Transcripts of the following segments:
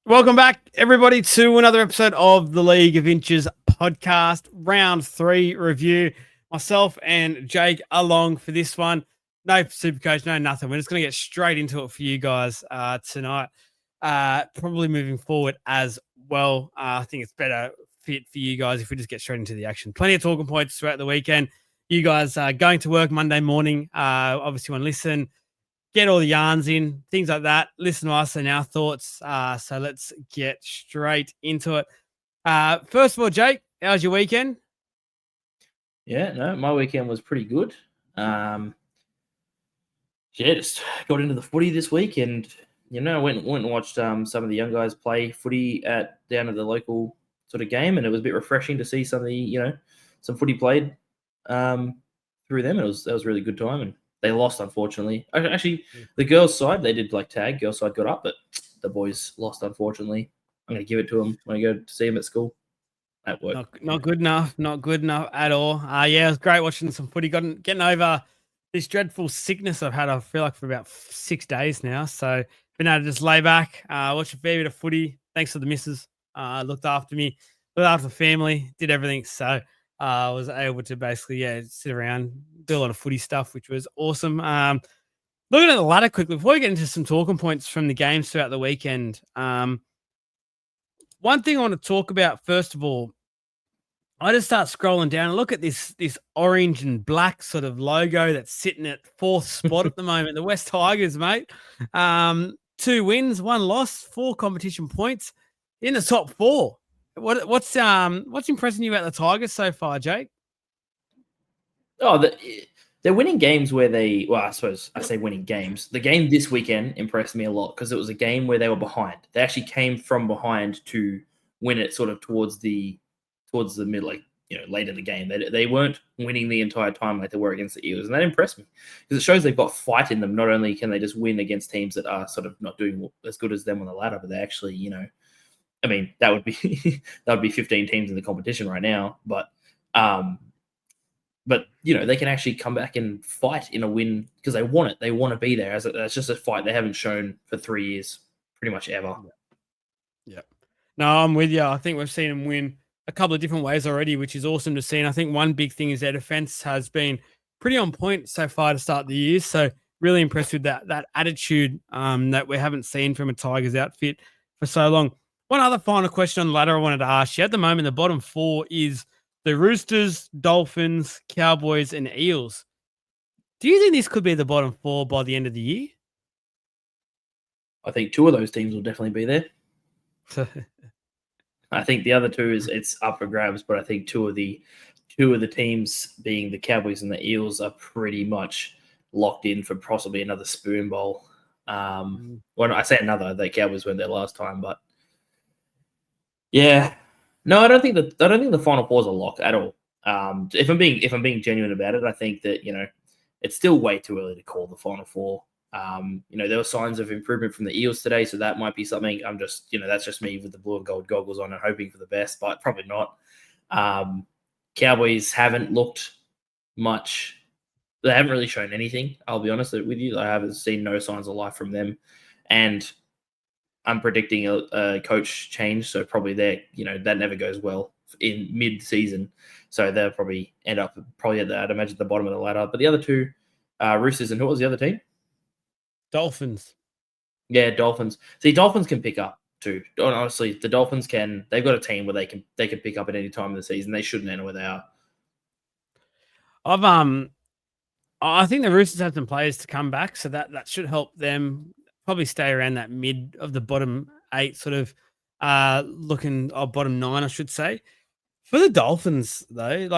Welcome back, everybody, to another episode of the League of Inches podcast, round 3 review. Myself and Jake along for this one. No super coach, no nothing. We're just going to get straight into it for you guys tonight. Probably moving forward as well. I think it's better fit for you guys if we just get straight into the action. Plenty of talking points throughout the weekend. You guys going to work Monday morning. Obviously, want to listen, get all the yarns in, things like that. Listen to us and our thoughts. So let's get straight into it. First of all, Jake, how's your weekend? Yeah, no, my weekend was pretty good. Just got into the footy this week, and went and watched some of the young guys play footy down at the local sort of game, and it was a bit refreshing to see some of the some footy played through them. That was a really good time, and they lost, unfortunately. Actually, the girls' side, they did like tag. Girls' side got up, but the boys lost, unfortunately. I'm going to give it to them when I go to see them at school. At work. Not good enough. Not good enough at all. Yeah, it was great watching some footy. Getting over this dreadful sickness I've had, I feel like, for about 6 days now. So been able to just lay back, watch a fair bit of footy. Thanks to the missus. Looked after me, looked after the family, did everything. So I was able to basically, sit around, do a lot of footy stuff, which was awesome. Looking at the ladder quickly, before we get into some talking points from the games throughout the weekend, one thing I want to talk about, first of all, I just start scrolling down and look at this orange and black sort of logo that's sitting at 4th spot at the moment. The West Tigers, mate. 2 wins, 1 loss, 4 competition points in the top 4. What's impressing you about the Tigers so far, Jake? Oh, they're winning games where I suppose I say winning games. The game this weekend impressed me a lot because it was a game where they were behind. They actually came from behind to win it sort of towards the middle, late in the game. They weren't winning the entire time like they were against the Eels, and that impressed me because it shows they've got fight in them. Not only can they just win against teams that are sort of not doing as good as them on the ladder, but they actually, I mean, that would be 15 teams in the competition right now, but they can actually come back and fight in a win because they want it. They want to be there. That's just a fight they haven't shown for 3 years, pretty much ever. Yeah. No, I'm with you. I think we've seen them win a couple of different ways already, which is awesome to see. And I think one big thing is their defense has been pretty on point so far to start the year. So really impressed with that attitude that we haven't seen from a Tigers outfit for so long. One other final question on the ladder I wanted to ask you. At the moment, the bottom 4 is the Roosters, Dolphins, Cowboys, and Eels. Do you think this could be the bottom 4 by the end of the year? I think 2 of those teams will definitely be there. I think the other 2 it's up for grabs, but I think two of the teams, being the Cowboys and the Eels, are pretty much locked in for possibly another spoon bowl. Well, I say another. The Cowboys went there last time, but yeah, no, I don't think the Final Four is a lock at all. If I'm being genuine about it, I think that it's still way too early to call the Final Four. There were signs of improvement from the Eels today, so that might be something. I'm just, that's just me with the blue and gold goggles on and hoping for the best, but probably not. Cowboys haven't looked much. They haven't really shown anything. I'll be honest with you. I haven't seen no signs of life from them, and I'm predicting a coach change, so probably that never goes well in mid-season. So they'll probably end up I'd imagine, at the bottom of the ladder. But the other 2, Roosters, and who was the other team? Dolphins. Yeah, Dolphins. See, Dolphins can pick up too. Honestly, the Dolphins can. They've got a team where they can pick up at any time of the season. They shouldn't know where they are. I think the Roosters have some players to come back, so that should help them probably stay around that mid of the bottom 8, sort of bottom 9, I should say. For the Dolphins, though,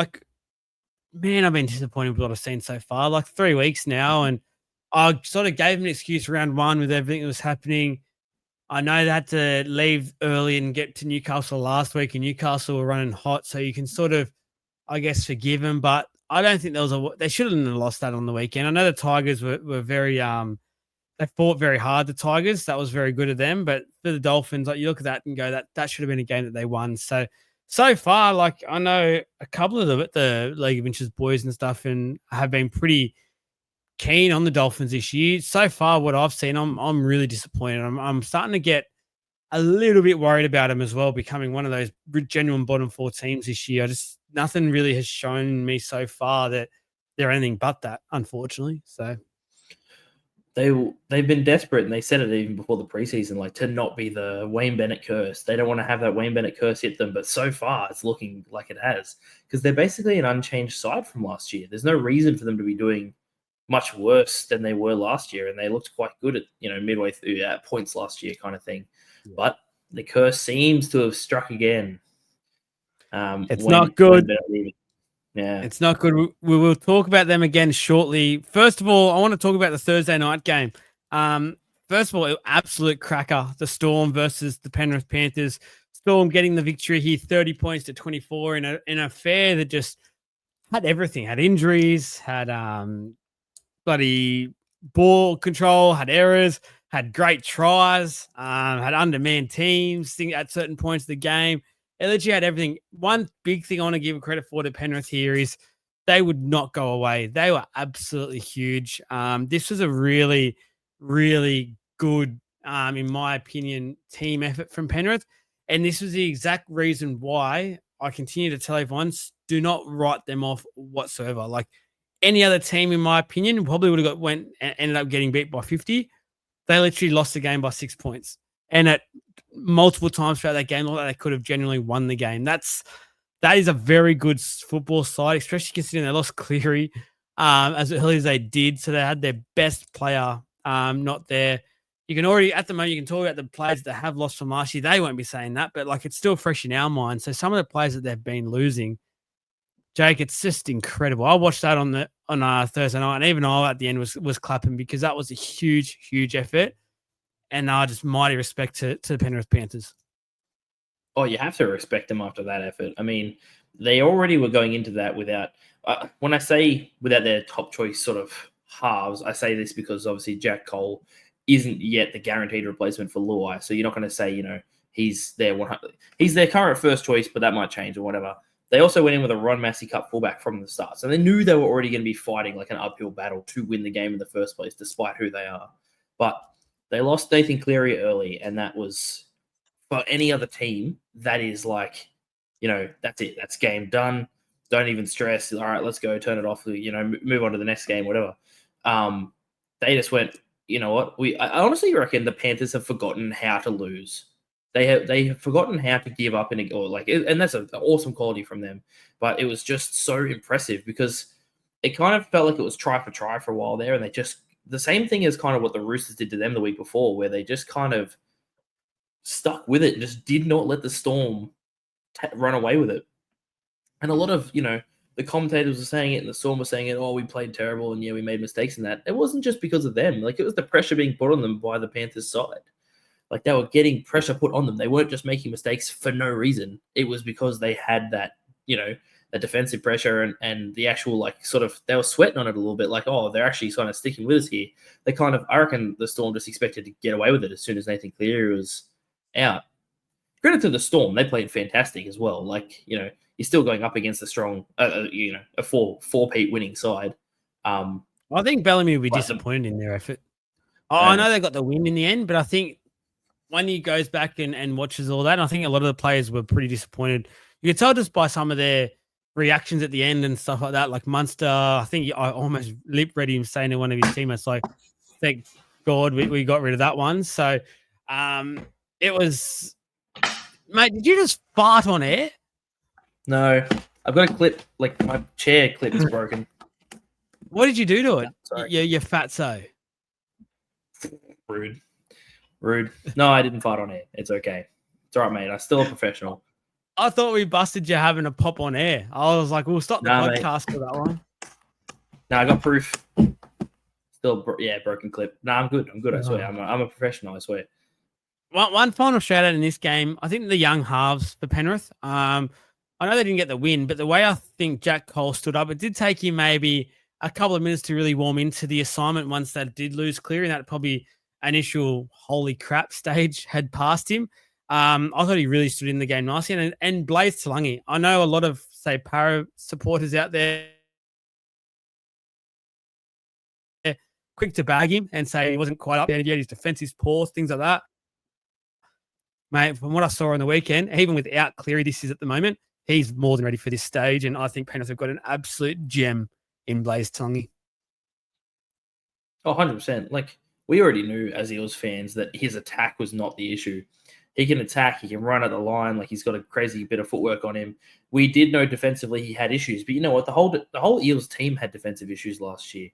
man, I've been disappointed with what I've seen so far. 3 weeks now, and I sort of gave them an excuse round 1 with everything that was happening. I know they had to leave early and get to Newcastle last week, and Newcastle were running hot, so you can sort of, I guess, forgive them. But I don't think they shouldn't have lost that on the weekend. I know the Tigers were very they fought very hard, the Tigers. That was very good of them. But for the Dolphins, you look at that and go, that should have been a game that they won. So far, I know a couple of the League of Inches boys and stuff, and have been pretty keen on the Dolphins this year. So far, what I've seen, I'm really disappointed. I'm starting to get a little bit worried about them as well, becoming one of those genuine bottom 4 teams this year. Nothing really has shown me so far that they're anything but that, unfortunately. So they've been desperate, and they said it even before the preseason, like, to not be the Wayne Bennett curse. They don't want to have that Wayne Bennett curse hit them, but so far it's looking like it has, because they're basically an unchanged side from last year. There's no reason for them to be doing much worse than they were last year, and they looked quite good at midway through at points last year, kind of thing. Yeah. But the curse seems to have struck again. It's not good. Yeah, it's not good. We will talk about them again shortly. First of all, I want to talk about the Thursday night game. First of all, absolute cracker, the Storm versus the Penrith Panthers. Storm getting the victory here, 30 points to 24 in an affair that just had everything. Had injuries, had bloody ball control, had errors, had great tries, had undermanned teams at certain points of the game. It literally had everything. One big thing I want to give credit for to Penrith here is they would not go away. They were absolutely huge. This was a really, really good, in my opinion, team effort from Penrith. And this was the exact reason why I continue to tell everyone, do not write them off whatsoever. Like any other team, in my opinion, probably would have ended up getting beat by 50. They literally lost the game by 6 points. And at multiple times throughout that game, they could have genuinely won the game. That is a very good football side, especially considering they lost Cleary as early as they did. So they had their best player not there. You can already, at the moment, you can talk about the players that have lost from last year. They won't be saying that, but like it's still fresh in our mind. So some of the players that they've been losing, Jake, it's just incredible. I watched that on Thursday night, and even I at the end was clapping because that was a huge, huge effort. And just mighty respect to the Penrith Panthers. Oh, you have to respect them after that effort. I mean, they already were going into that without, when I say without their top choice sort of halves, I say this because obviously Jack Cole isn't yet the guaranteed replacement for Luai. So you're not going to say, he's their current first choice, but that might change or whatever. They also went in with a Ron Massey Cup fullback from the start. So they knew they were already going to be fighting like an uphill battle to win the game in the first place, despite who they are. But they lost Nathan Cleary early, and that was, for any other team, that is like, that's it. That's game done. Don't even stress. All right, let's go. Turn it off. Move on to the next game, whatever. They just went, you know what? I honestly reckon the Panthers have forgotten how to lose. They have forgotten how to give up and that's an awesome quality from them. But it was just so impressive because it kind of felt like it was try for a while there, and they just, the same thing as kind of what the Roosters did to them the week before, where they just kind of stuck with it and just did not let the Storm run away with it. And a lot of, the commentators were saying it and the Storm were saying it, oh, we played terrible and, we made mistakes in that. It wasn't just because of them. Like, it was the pressure being put on them by the Panthers side. Like, they were getting pressure put on them. They weren't just making mistakes for no reason. It was because they had that, that defensive pressure and the actual, like, sort of, they were sweating on it a little bit. Like, oh, they're actually kind of sticking with us here. They kind of, I reckon the Storm just expected to get away with it as soon as Nathan Cleary was out. Credit to the Storm. They played fantastic as well. Like, you're still going up against a strong, a four-peat winning side. I think Bellamy will be disappointed in their effort. I know they got the win in the end, but I think when he goes back and watches all that, I think a lot of the players were pretty disappointed. You could tell just by some of their reactions at the end and stuff like that. Like Munster, I think I almost lip read him saying to one of his teammates, like, thank God we got rid of that one. So it was, mate, did you just fart on air? No, I've got a clip, like my chair clip is broken. What did you do to it? You fatso. Rude. No, I didn't fart on air. It's okay. It's all right, mate. I'm still a professional. I thought we busted you having a pop on air. I was like, we'll stop the podcast for that one. No, I got proof. Still, broken clip. No, I'm good. I swear. I'm a professional. I swear. One final shout out in this game. I think the young halves for Penrith. I know they didn't get the win, but the way I think Jack Cole stood up, it did take him maybe a couple of minutes to really warm into the assignment once they did lose Cleary, and that probably initial holy crap stage had passed him. I thought he really stood in the game nicely. And Blaze Talangi, I know a lot of, say, Para supporters out there quick to bag him and say he wasn't quite up there and yet his defense is poor, things like that. mate, from what I saw on the weekend, even without Cleary, this is at the moment, he's more than ready for this stage. And I think Penrith have got an absolute gem in Blaze Tongi. Oh, 100%. Like, we already knew as Eels fans that his attack was not the issue. He can attack, he can run at the line, like he's got a crazy bit of footwork on him. We did know defensively he had issues, but you know what? The whole Eels team had defensive issues last year.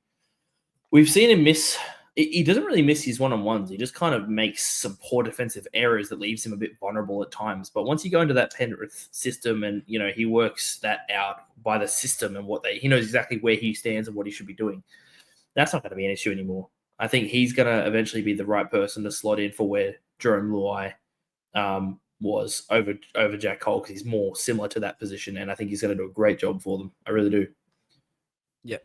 We've seen him miss. He doesn't really miss his one-on-ones. He just kind of makes some poor defensive errors that leaves him a bit vulnerable at times. But once you go into that Penrith system and, you know, he works that out by the system and he knows exactly where he stands and what he should be doing. That's not going to be an issue anymore. I think he's going to eventually be the right person to slot in for where Jerome Luai was over Jack Cole, because he's more similar to that position, and I think he's going to do a great job for them. I really do. Yep.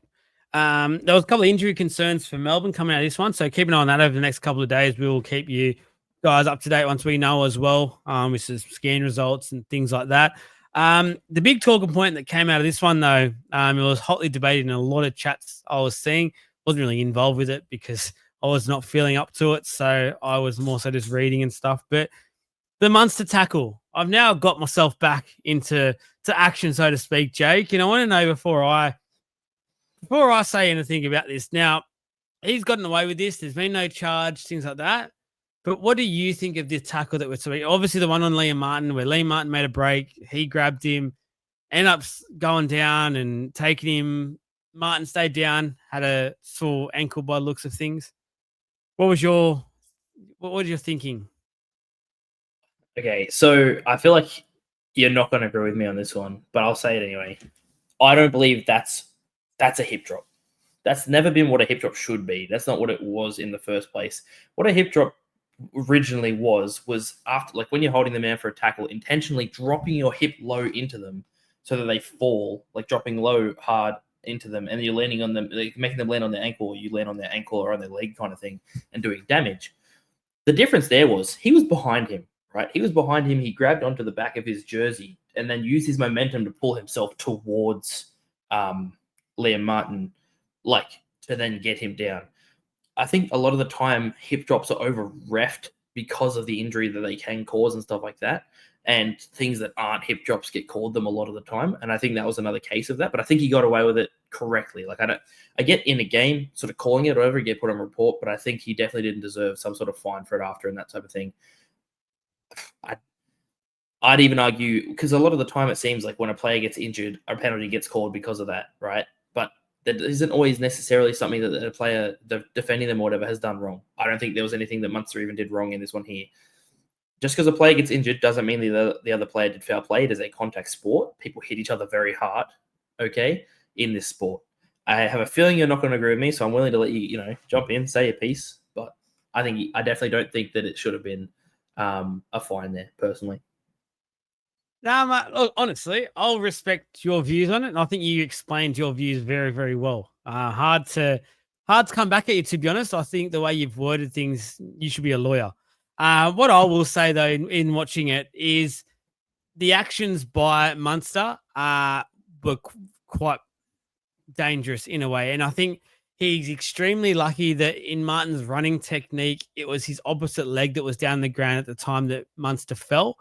There was a couple of injury concerns for Melbourne coming out of this one, so keep an eye on that over the next couple of days. We will keep you guys up to date once we know as well, with some scan results and things like that. The big talking point that came out of this one, though, it was hotly debated in a lot of chats I was seeing. Wasn't really involved with it because I was not feeling up to it, so I was more so just reading and stuff. But the Munster tackle, I've now got myself back into action, so to speak, Jake. And I want to know before I say anything about this. Now, he's gotten away with this. There's been no charge, things like that. But what do you think of this tackle that we're seeing? Obviously, the one on Liam Martin, where Liam Martin made a break, he grabbed him, ended up going down and taking him. Martin stayed down, had a sore ankle by the looks of things. What was your thinking? Okay, so I feel like you're not going to agree with me on this one, but I'll say it anyway. I don't believe that's a hip drop. That's never been what a hip drop should be. That's not what it was in the first place. What a hip drop originally was after, like, when you're holding the man for a tackle, intentionally dropping your hip low into them so that they fall, like dropping low hard into them, and you're landing on them, like making them land on their ankle, or you land on their ankle or on their leg kind of thing, and doing damage. The difference there was he was behind him, right? He was behind him. He grabbed onto the back of his jersey and then used his momentum to pull himself towards Liam Martin, like, to then get him down. I think a lot of the time hip drops are over-reffed because of the injury that they can cause and stuff like that. And things that aren't hip drops get called them a lot of the time. And I think that was another case of that. But I think he got away with it correctly. Like, I get in a game sort of calling it or whatever, get put on report, but I think he definitely didn't deserve some sort of fine for it after and that type of thing. I'd even argue, because a lot of the time it seems like when a player gets injured, a penalty gets called because of that, right? But that isn't always necessarily something that the player defending them or whatever has done wrong. I don't think there was anything that Munster even did wrong in this one here. Just because a player gets injured doesn't mean the other player did foul play. It is a contact sport. People hit each other very hard, okay, in this sport. I have a feeling you're not going to agree with me, so I'm willing to let you, jump in, say a piece. But I definitely don't think that it should have been a fine there, personally. No, mate, look, honestly, I'll respect your views on it, and I think you explained your views very, very well. Hard to come back at you, to be honest. I think the way you've worded things, you should be a lawyer. What I will say, though, in watching it, is the actions by Munster were quite dangerous in a way. And I think he's extremely lucky that in Martin's running technique, it was his opposite leg that was down the ground at the time that Munster fell.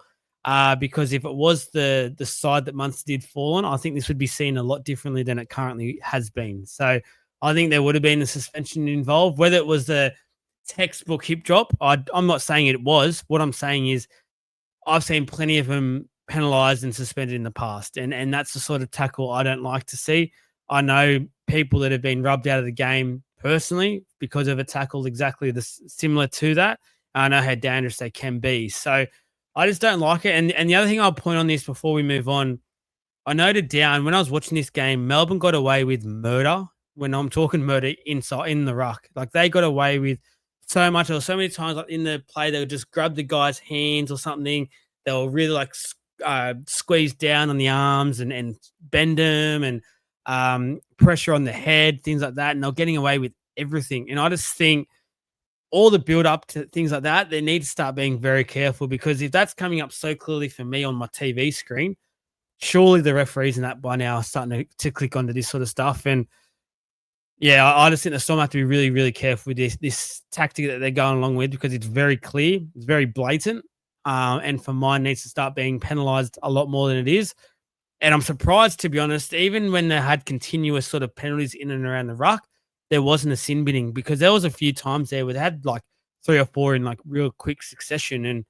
Because if it was the side that Munster did fall on, I think this would be seen a lot differently than it currently has been. So I think there would have been a suspension involved, whether it was the textbook hip drop. I'm not saying it was. What I'm saying is I've seen plenty of them penalised and suspended in the past. And that's the sort of tackle I don't like to see. I know people that have been rubbed out of the game personally because of a tackle exactly similar to that. I know how dangerous they can be. So I just don't like it. And the other thing I'll point on this before we move on, I noted down when I was watching this game, Melbourne got away with murder. When I'm talking murder inside in the ruck, like they got away with so much, or so many times, like in the play, they would just grab the guy's hands or something. They were really like squeeze down on the arms and bend them and pressure on the head, things like that. And they're getting away with everything. And I just think all the build up to things like that, they need to start being very careful, because if that's coming up so clearly for me on my TV screen, surely the referees in that by now are starting to click onto this sort of stuff. And yeah, I just think the Storm have to be really, really careful with this tactic that they're going along with, because it's very clear, it's very blatant. and for mine needs to start being penalised a lot more than it is. And I'm surprised, to be honest, even when they had continuous sort of penalties in and around the ruck, there wasn't a sin binning, because there was a few times there where they had like 3 or 4 in like real quick succession, and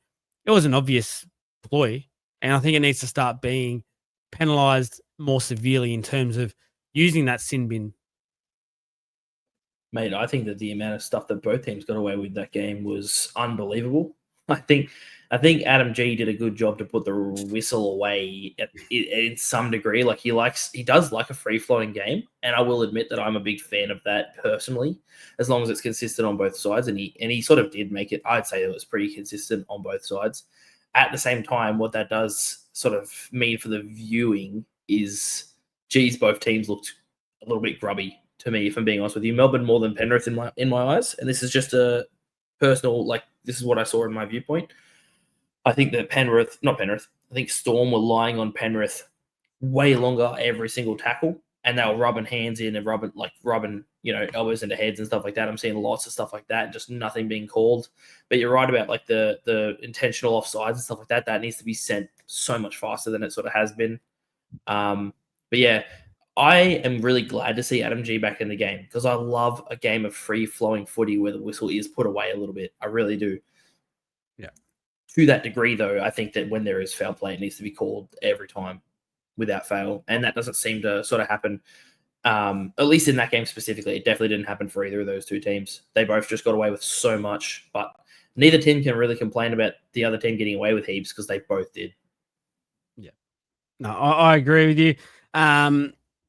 it was an obvious ploy. And I think it needs to start being penalised more severely in terms of using that sin bin. Mate, I think that the amount of stuff that both teams got away with that game was unbelievable. I think Adam G did a good job to put the whistle away in some degree. Like he does like a free flowing game, and I will admit that I'm a big fan of that personally, as long as it's consistent on both sides. And he sort of did make it. I'd say it was pretty consistent on both sides. At the same time, what that does sort of mean for the viewing is, geez, both teams looked a little bit grubby to me, if I'm being honest with you. Melbourne more than Penrith in my eyes, and this is just a personal, like, this is what I saw in my viewpoint. I think that I think Storm were lying on Penrith way longer every single tackle, and they were rubbing hands in and rubbing elbows into heads and stuff like that. I'm seeing lots of stuff like that, just nothing being called. But you're right about like the intentional offsides and stuff like that. That needs to be sent so much faster than it sort of has been. But yeah, I am really glad to see Adam G back in the game, because I love a game of free-flowing footy where the whistle is put away a little bit. I really do. Yeah. To that degree, though, I think that when there is foul play, it needs to be called every time without fail. And that doesn't seem to sort of happen, at least in that game specifically. It definitely didn't happen for either of those two teams. They both just got away with so much. But neither team can really complain about the other team getting away with heaps, because they both did. Yeah. No, I agree with you.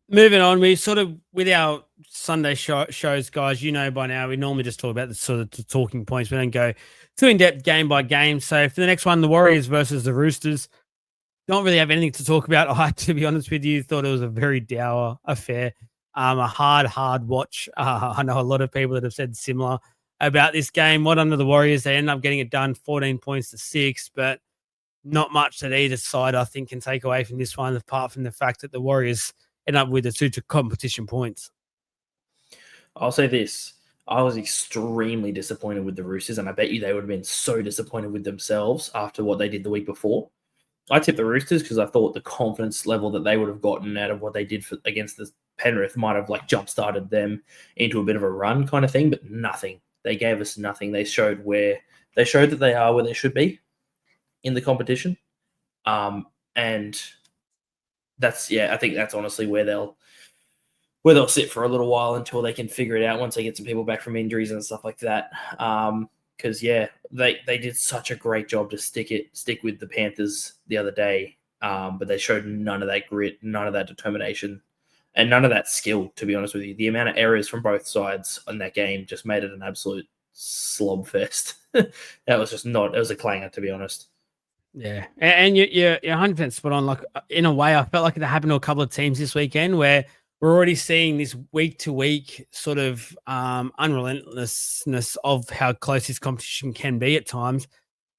Moving on, we sort of, with our Sunday shows, guys, by now, we normally just talk about the sort of the talking points. We don't go too in-depth game by game. So for the next one, the Warriors versus the Roosters, don't really have anything to talk about. I, to be honest with you, thought it was a very dour affair. A hard watch. I know a lot of people that have said similar about this game. What under the Warriors, they end up getting it done 14 points to 6, but not much that either side, I think, can take away from this one, apart from the fact that the Warriors end up with the 2 competition points. I'll say this. I was extremely disappointed with the Roosters, and I bet you they would have been so disappointed with themselves after what they did the week before. I tipped the Roosters because I thought the confidence level that they would have gotten out of what they did against the Penrith might have like jump-started them into a bit of a run kind of thing, but nothing. They gave us nothing. They showed that they are where they should be in the competition. And that's, I think that's honestly where they'll sit for a little while until they can figure it out, once they get some people back from injuries and stuff like that. Because they did such a great job to stick with the Panthers the other day, but they showed none of that grit, none of that determination, and none of that skill, to be honest with you. The amount of errors from both sides in that game just made it an absolute slob fest. It was a clanger, to be honest. Yeah, and you're 100% spot on. Like, in a way, I felt like it happened to a couple of teams this weekend, where we're already seeing this week-to-week sort of unrelentlessness of how close this competition can be at times.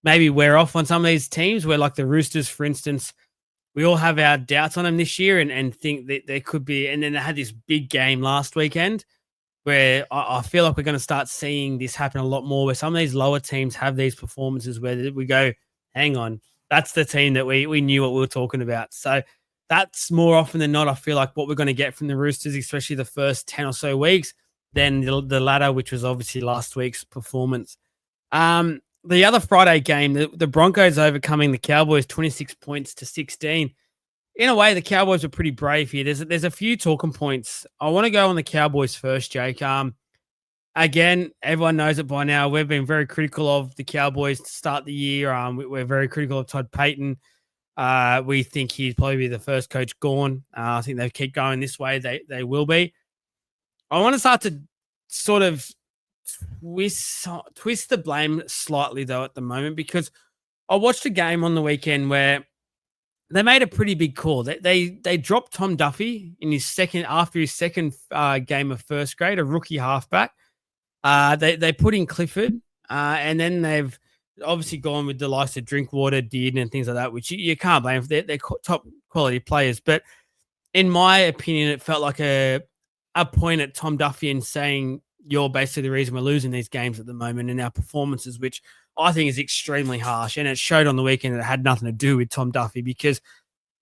Maybe wear off on some of these teams, where like the Roosters, for instance, we all have our doubts on them this year and think that there could be. And then they had this big game last weekend where I feel like we're going to start seeing this happen a lot more, where some of these lower teams have these performances where we go, hang on, that's the team that we knew what we were talking about. So that's more often than not, I feel like, what we're going to get from the Roosters, especially the first 10 or so weeks, than the latter, which was obviously last week's performance. The other Friday game, the Broncos overcoming the Cowboys 26 points to 16. In a way, the Cowboys were pretty brave here. There's a few talking points. I want to go on the Cowboys first, Jake. Again, everyone knows it by now. We've been very critical of the Cowboys to start the year. We're very critical of Todd Payton. We think he'd probably be the first coach gone. I think they keep going this way. They will be. I want to start to sort of twist the blame slightly, though, at the moment, because I watched a game on the weekend where they made a pretty big call. They dropped Tom Duffy after his second game of first grade, a rookie halfback. They put in Clifford, and then they've obviously gone with the likes of Drinkwater, Dearden, and things like that, which you can't blame. They're top quality players. But in my opinion, it felt like a point at Tom Duffy and saying, you're basically the reason we're losing these games at the moment, and our performances, which I think is extremely harsh. And it showed on the weekend that it had nothing to do with Tom Duffy because,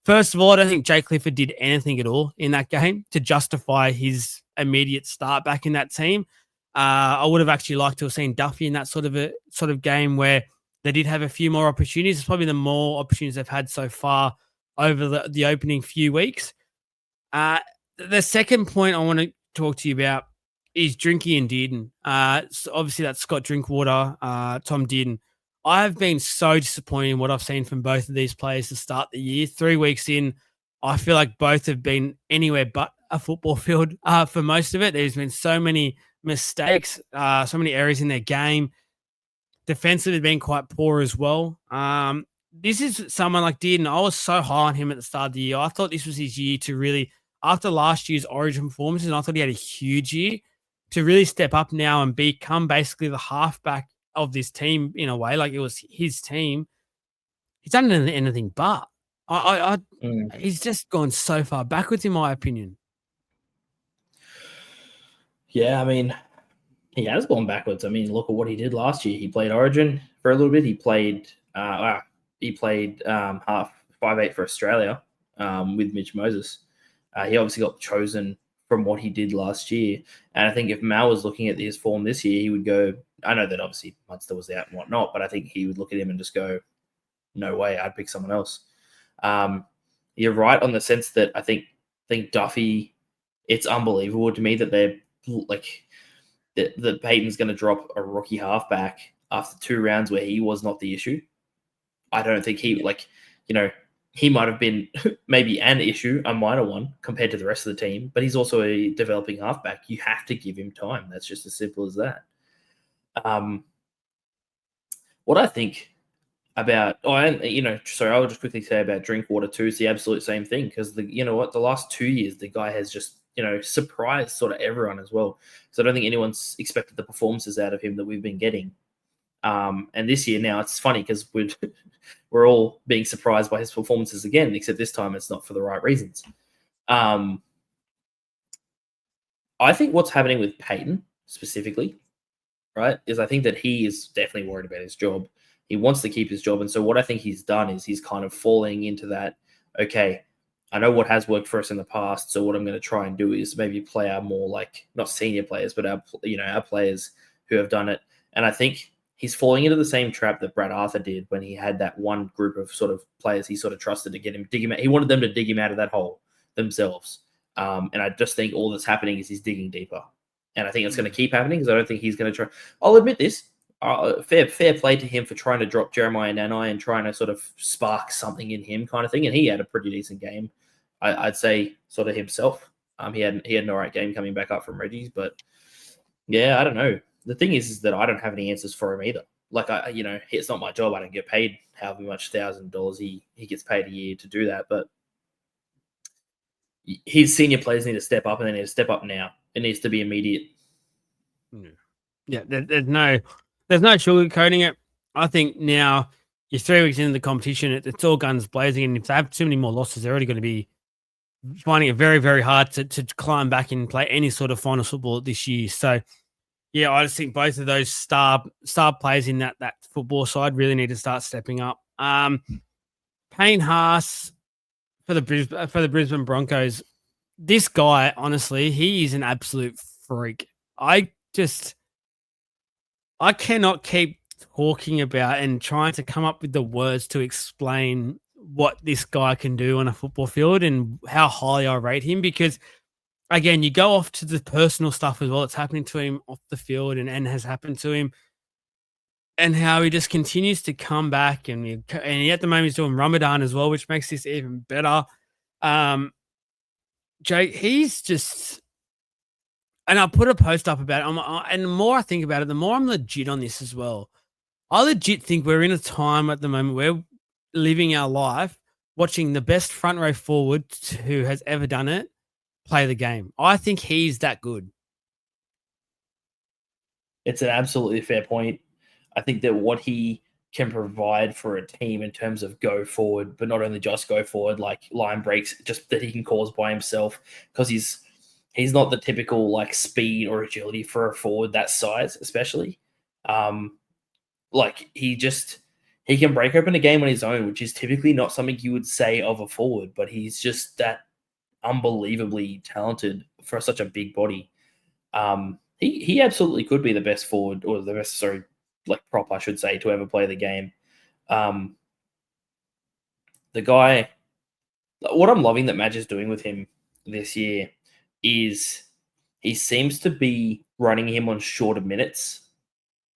first of all, I don't think Jay Clifford did anything at all in that game to justify his immediate start back in that team. I would have actually liked to have seen Duffy in that sort of game where they did have a few more opportunities. It's probably the more opportunities they've had so far over the opening few weeks. The second point I want to talk to you about is Drinky and Dearden. So obviously, that's Scott Drinkwater, Tom Dearden. I have been so disappointed in what I've seen from both of these players to start the year. 3 weeks in, I feel like both have been anywhere but a football field for most of it. There's been so many mistakes, so many errors in their game. Defensively been quite poor as well. This is someone like Dearden. I was so high on him at the start of the year. I thought this was his year to really, after last year's Origin performances, and I thought he had a huge year to really step up now and become basically the halfback of this team in a way, like it was his team. He's done anything but. He's just gone so far backwards, in my opinion. Yeah, I mean, he has gone backwards. I mean, look at what he did last year. He played Origin for a little bit. He played half 5'8" for Australia with Mitch Moses. He obviously got chosen from what he did last year. And I think if Mal was looking at his form this year, he would go, I know that obviously Munster was out and whatnot, but I think he would look at him and just go, no way, I'd pick someone else. You're right on the sense that I think Duffy, it's unbelievable to me that they're like that Payton's going to drop a rookie halfback after 2 rounds where he was not the issue. I don't think he he might have been maybe an issue, a minor one compared to the rest of the team, but he's also a developing halfback. You have to give him time. That's just as simple as that. What I think about, I'll just quickly say about Drinkwater too. It's the absolute same thing because the last 2 years the guy has just surprised sort of everyone as well. So I don't think anyone's expected the performances out of him that we've been getting. And this year now it's funny because we're all being surprised by his performances again, except this time it's not for the right reasons. I think what's happening with Payton specifically, right, is I think that he is definitely worried about his job. He wants to keep his job. And so what I think he's done is he's kind of falling into that, okay, I know what has worked for us in the past. So what I'm going to try and do is maybe play our more like, not senior players, but our players who have done it. And I think he's falling into the same trap that Brad Arthur did when he had that one group of sort of players he sort of trusted to dig him out. He wanted them to dig him out of that hole themselves. And I just think all that's happening is he's digging deeper. And I think it's going to keep happening because I don't think he's going to try. I'll admit this. Fair play to him for trying to drop Jeremiah Nanai and trying to sort of spark something in him kind of thing. And he had a pretty decent game, I'd say, sort of himself. He had an all right game coming back up from Reggie's. But, yeah, I don't know. The thing is that I don't have any answers for him either. Like, it's not my job. I don't get paid however much $1,000 he gets paid a year to do that. But his senior players need to step up, and they need to step up now. It needs to be immediate. Yeah, there's no sugarcoating it. I think now you're 3 weeks into the competition. It's all guns blazing, and if they have too many more losses, they're already going to be finding it very, very hard to climb back and play any sort of finals football this year. So, yeah, I just think both of those star players in that football side really need to start stepping up. Payne Haas for the Brisbane Broncos. This guy, honestly, he is an absolute freak. I cannot keep talking about and trying to come up with the words to explain what this guy can do on a football field and how highly I rate him because, again, you go off to the personal stuff as well that's happening to him off the field and has happened to him and how he just continues to come back and at the moment he's doing Ramadan as well, which makes this even better. Jake, he's just... And I put a post up about it. And the more I think about it, the more I'm legit on this as well. I legit think we're in a time at the moment where we're living our life watching the best front row forward who has ever done it play the game. I think he's that good. It's an absolutely fair point. I think that what he can provide for a team in terms of go forward, but not only just go forward, like line breaks, just that he can cause by himself because he's not the typical like speed or agility for a forward that size, especially. like he can break open a game on his own, which is typically not something you would say of a forward, but he's just that unbelievably talented for such a big body. He absolutely could be the best forward, or the best, prop, I should say, to ever play the game. The guy, what I'm loving that Madge is doing with him this year is he seems to be running him on shorter minutes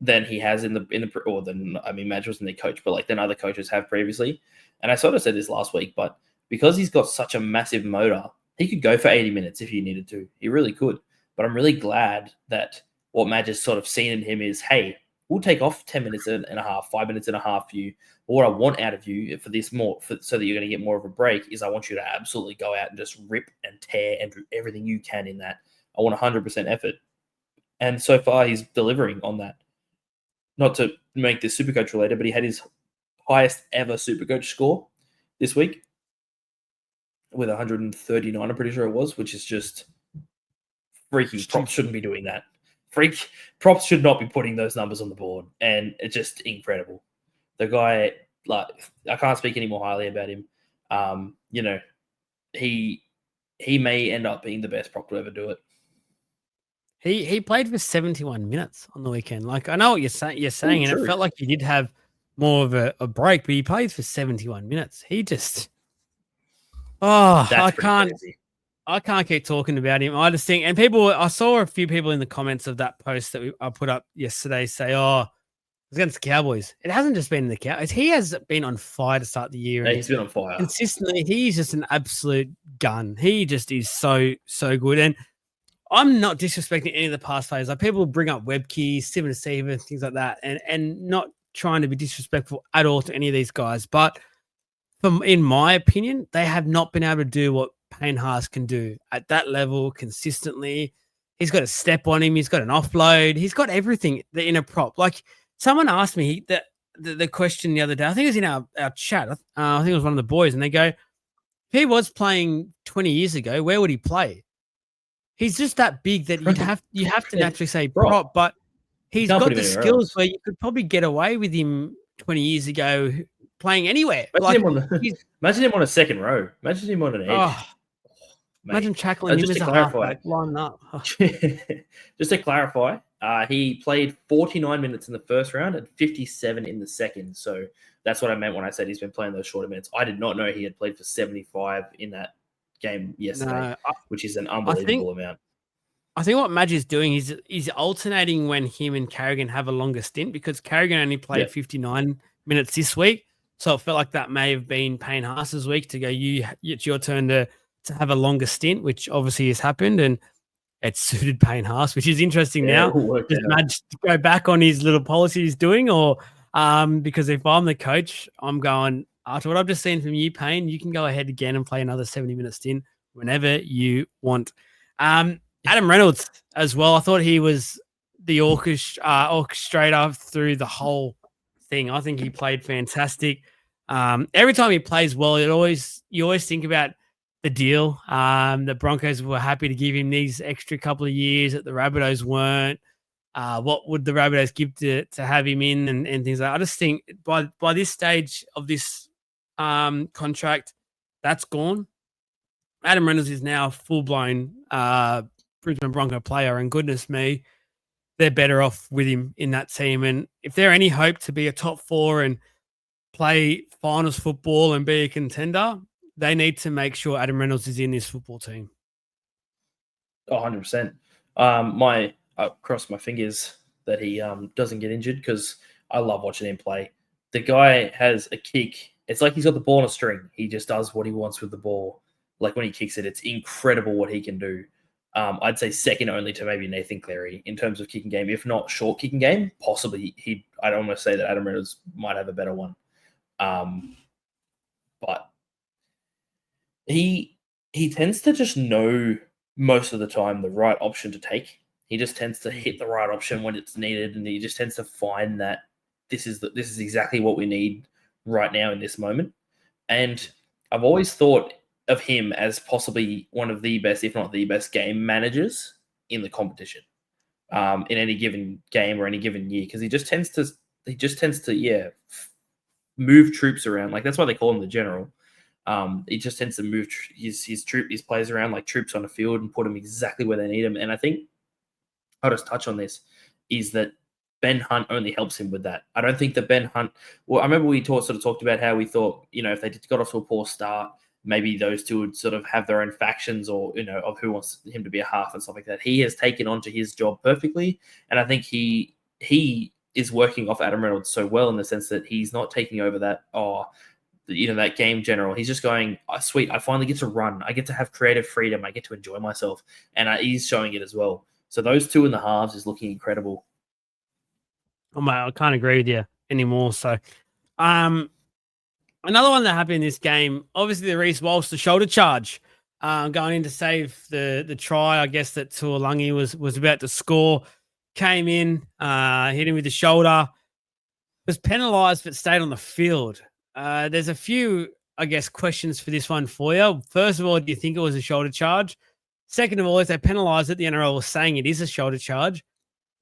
than he has Madge wasn't their coach, but than other coaches have previously. And I sort of said this last week, but because he's got such a massive motor, he could go for 80 minutes if he needed to. He really could. But I'm really glad that what Madge has sort of seen in him is, hey, we'll take off 10 minutes and a half, 5 minutes and a half for you. But what I want out of you for this so that you're going to get more of a break is I want you to absolutely go out and just rip and tear and do everything you can in that. I want 100% effort. And so far he's delivering on that. Not to make this Supercoach related, but he had his highest ever Supercoach score this week with 139, I'm pretty sure it was, which is just freaky. Props shouldn't be doing that. Props should not be putting those numbers on the board, and it's just incredible. The guy, I can't speak any more highly about him. He may end up being the best prop to ever do it. He played for 71 minutes on the weekend. I know what you're saying, and it felt like he did have more of a break, but he played for 71 minutes. He just, I can't keep talking about him. I just think, and I saw a few people in the comments of that post that I put up yesterday say, it's against the Cowboys. It hasn't just been the Cowboys. He has been on fire to start the year. Yeah, he's been on fire. Consistently, he's just an absolute gun. He just is so good. And I'm not disrespecting any of the past players. People bring up Webkey, Steven Seaver, things like that, and not trying to be disrespectful at all to any of these guys. But in my opinion, they have not been able to do what Payne Haas can do at that level consistently. He's got a step on him. He's got an offload. He's got everything in a prop. Someone asked me the question the other day. I think it was in our chat. I think it was one of the boys, and they go, if he was playing 20 years ago, where would he play? He's just that big that you have to naturally say prop, but he's got the skills where you could probably get away with him 20 years ago playing anywhere. Imagine him on a second row. Imagine him on an edge. Imagine tackling him as a halfback, lining up. Just to clarify, he played 49 minutes in the first round and 57 in the second. So that's what I meant when I said he's been playing those shorter minutes. I did not know he had played for 75 in that game yesterday, which is an unbelievable amount. I think what Madge is doing is he's alternating when him and Carrigan have a longer stint, because Carrigan only played 59 minutes this week. So it felt like that may have been Payne Haas's week to go, it's your turn to have a longer stint, which obviously has happened, and it suited Payne Haas, which is interesting now. Does Madge go back on his little policy he's doing, or because if I'm the coach, I'm going, after what I've just seen from you, Payne, you can go ahead again and play another 70-minute stint whenever you want. Adam Reynolds as well. I thought he was the orchestrator through the whole thing. I think he played fantastic. Every time he plays well, you always think about the deal. The Broncos were happy to give him these extra couple of years that the Rabbitohs weren't. What would the Rabbitohs give to have him in and things like that? I just think by this stage of this contract, that's gone. Adam Reynolds is now full-blown Brisbane Bronco player, and goodness me, they're better off with him in that team. And if they're any hope to be a top four and play finals football and be a contender, they need to make sure Adam Reynolds is in this football team. 100%. I cross my fingers that he doesn't get injured, because I love watching him play. The guy has a kick. It's like he's got the ball on a string. He just does what he wants with the ball. Like when he kicks it, it's incredible what he can do. I'd say second only to maybe Nathan Cleary in terms of kicking game, if not short kicking game. Possibly I'd almost say that Adam Reynolds might have a better one. But he tends to just know most of the time the right option to take. He just tends to hit the right option when it's needed, and he just tends to find that this is exactly what we need right now in this moment. And I've always thought of him as possibly one of the best, if not the best, game managers in the competition, in any given game or any given year, because he just tends to just tends to move troops around. Like that's why they call him the general. He just tends to move his players around like troops on the field and put them exactly where they need them. And I think I'll just touch on this is that Ben Hunt only helps him with that. I don't think that Ben Hunt. Well, I remember we sort of talked about how we thought, if they got off to a poor start, maybe those two would sort of have their own factions or, of who wants him to be a half and stuff like that. He has taken on to his job perfectly. And I think he is working off Adam Reynolds so well in the sense that he's not taking over that, that game general. He's just going, sweet, I finally get to run. I get to have creative freedom. I get to enjoy myself. And he's showing it as well. So those two in the halves is looking incredible. Oh, mate, I can't agree with you anymore. So, another one that happened in this game, obviously the Reese Walsh, the shoulder charge, going in to save the try, I guess, that Tuolangi was about to score, came in, hit him with the shoulder, was penalised but stayed on the field. There's a few, I guess, questions for this one for you. First of all, do you think it was a shoulder charge? Second of all, if they penalised it, the NRL was saying it is a shoulder charge.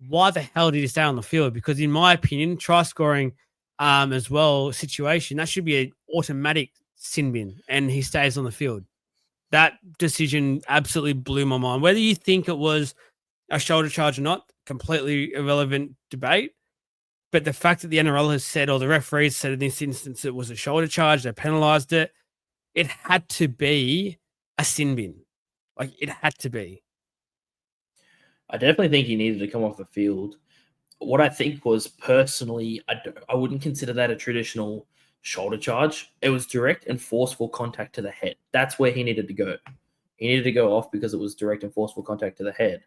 Why the hell did he stay on the field? Because in my opinion, try scoring as well situation, that should be an automatic sin bin, and he stays on the field. That decision absolutely blew my mind. Whether you think it was a shoulder charge or not, completely irrelevant debate. But the fact that the NRL has said, or the referees said in this instance, it was a shoulder charge, they penalised it, it had to be a sin bin. Like, it had to be. I definitely think he needed to come off the field. What I think was personally, I wouldn't consider that a traditional shoulder charge. It was direct and forceful contact to the head. That's where he needed to go. He needed to go off because it was direct and forceful contact to the head.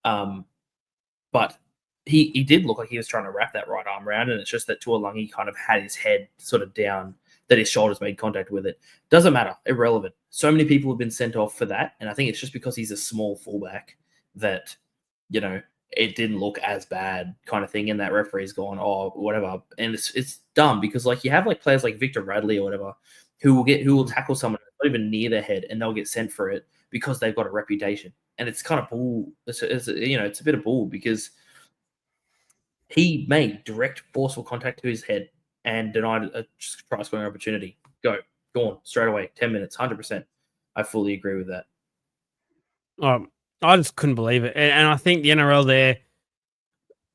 But he did look like he was trying to wrap that right arm around, and it's just that Tuolangi kind of had his head sort of down, that his shoulders made contact with it. Doesn't matter. Irrelevant. So many people have been sent off for that, and I think it's just because he's a small fullback that, it didn't look as bad kind of thing, and that referee's gone, oh, whatever. And it's dumb because you have players like Victor Radley or whatever who will tackle someone not even near their head, and they'll get sent for it because they've got a reputation. And it's kind of bull. It's a bit of bull because he made direct forceful contact to his head and denied a try scoring opportunity. Go on straight away, 10 minutes, 100%. I fully agree with that. I just couldn't believe it. And I think the NRL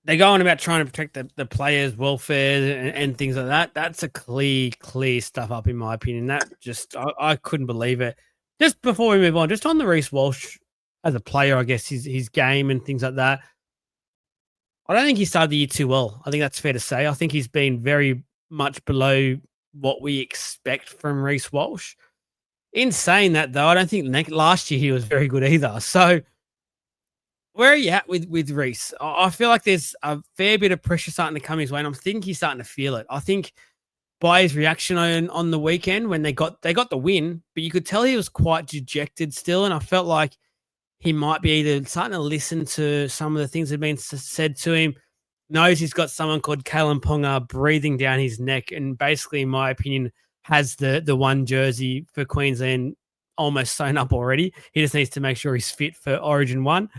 they're going about trying to protect the players' welfare and things like that. That's a clear stuff up, in my opinion. That just, I couldn't believe it. Just before we move on, just on the Reese Walsh as a player, I guess, his game and things like that. I don't think he started the year too well. I think that's fair to say. I think he's been very much below what we expect from Reese Walsh. In saying that, though, I don't think last year he was very good either. So, where are you at with Reese? I feel like there's a fair bit of pressure starting to come his way, and I'm thinking he's starting to feel it. I think by his reaction on the weekend when they got the win, but you could tell he was quite dejected still, and I felt like he might be either starting to listen to some of the things that have been said to him, knows he's got someone called Kalen Ponga breathing down his neck, and basically, in my opinion, has the one jersey for Queensland almost sewn up already. He just needs to make sure he's fit for Origin 1.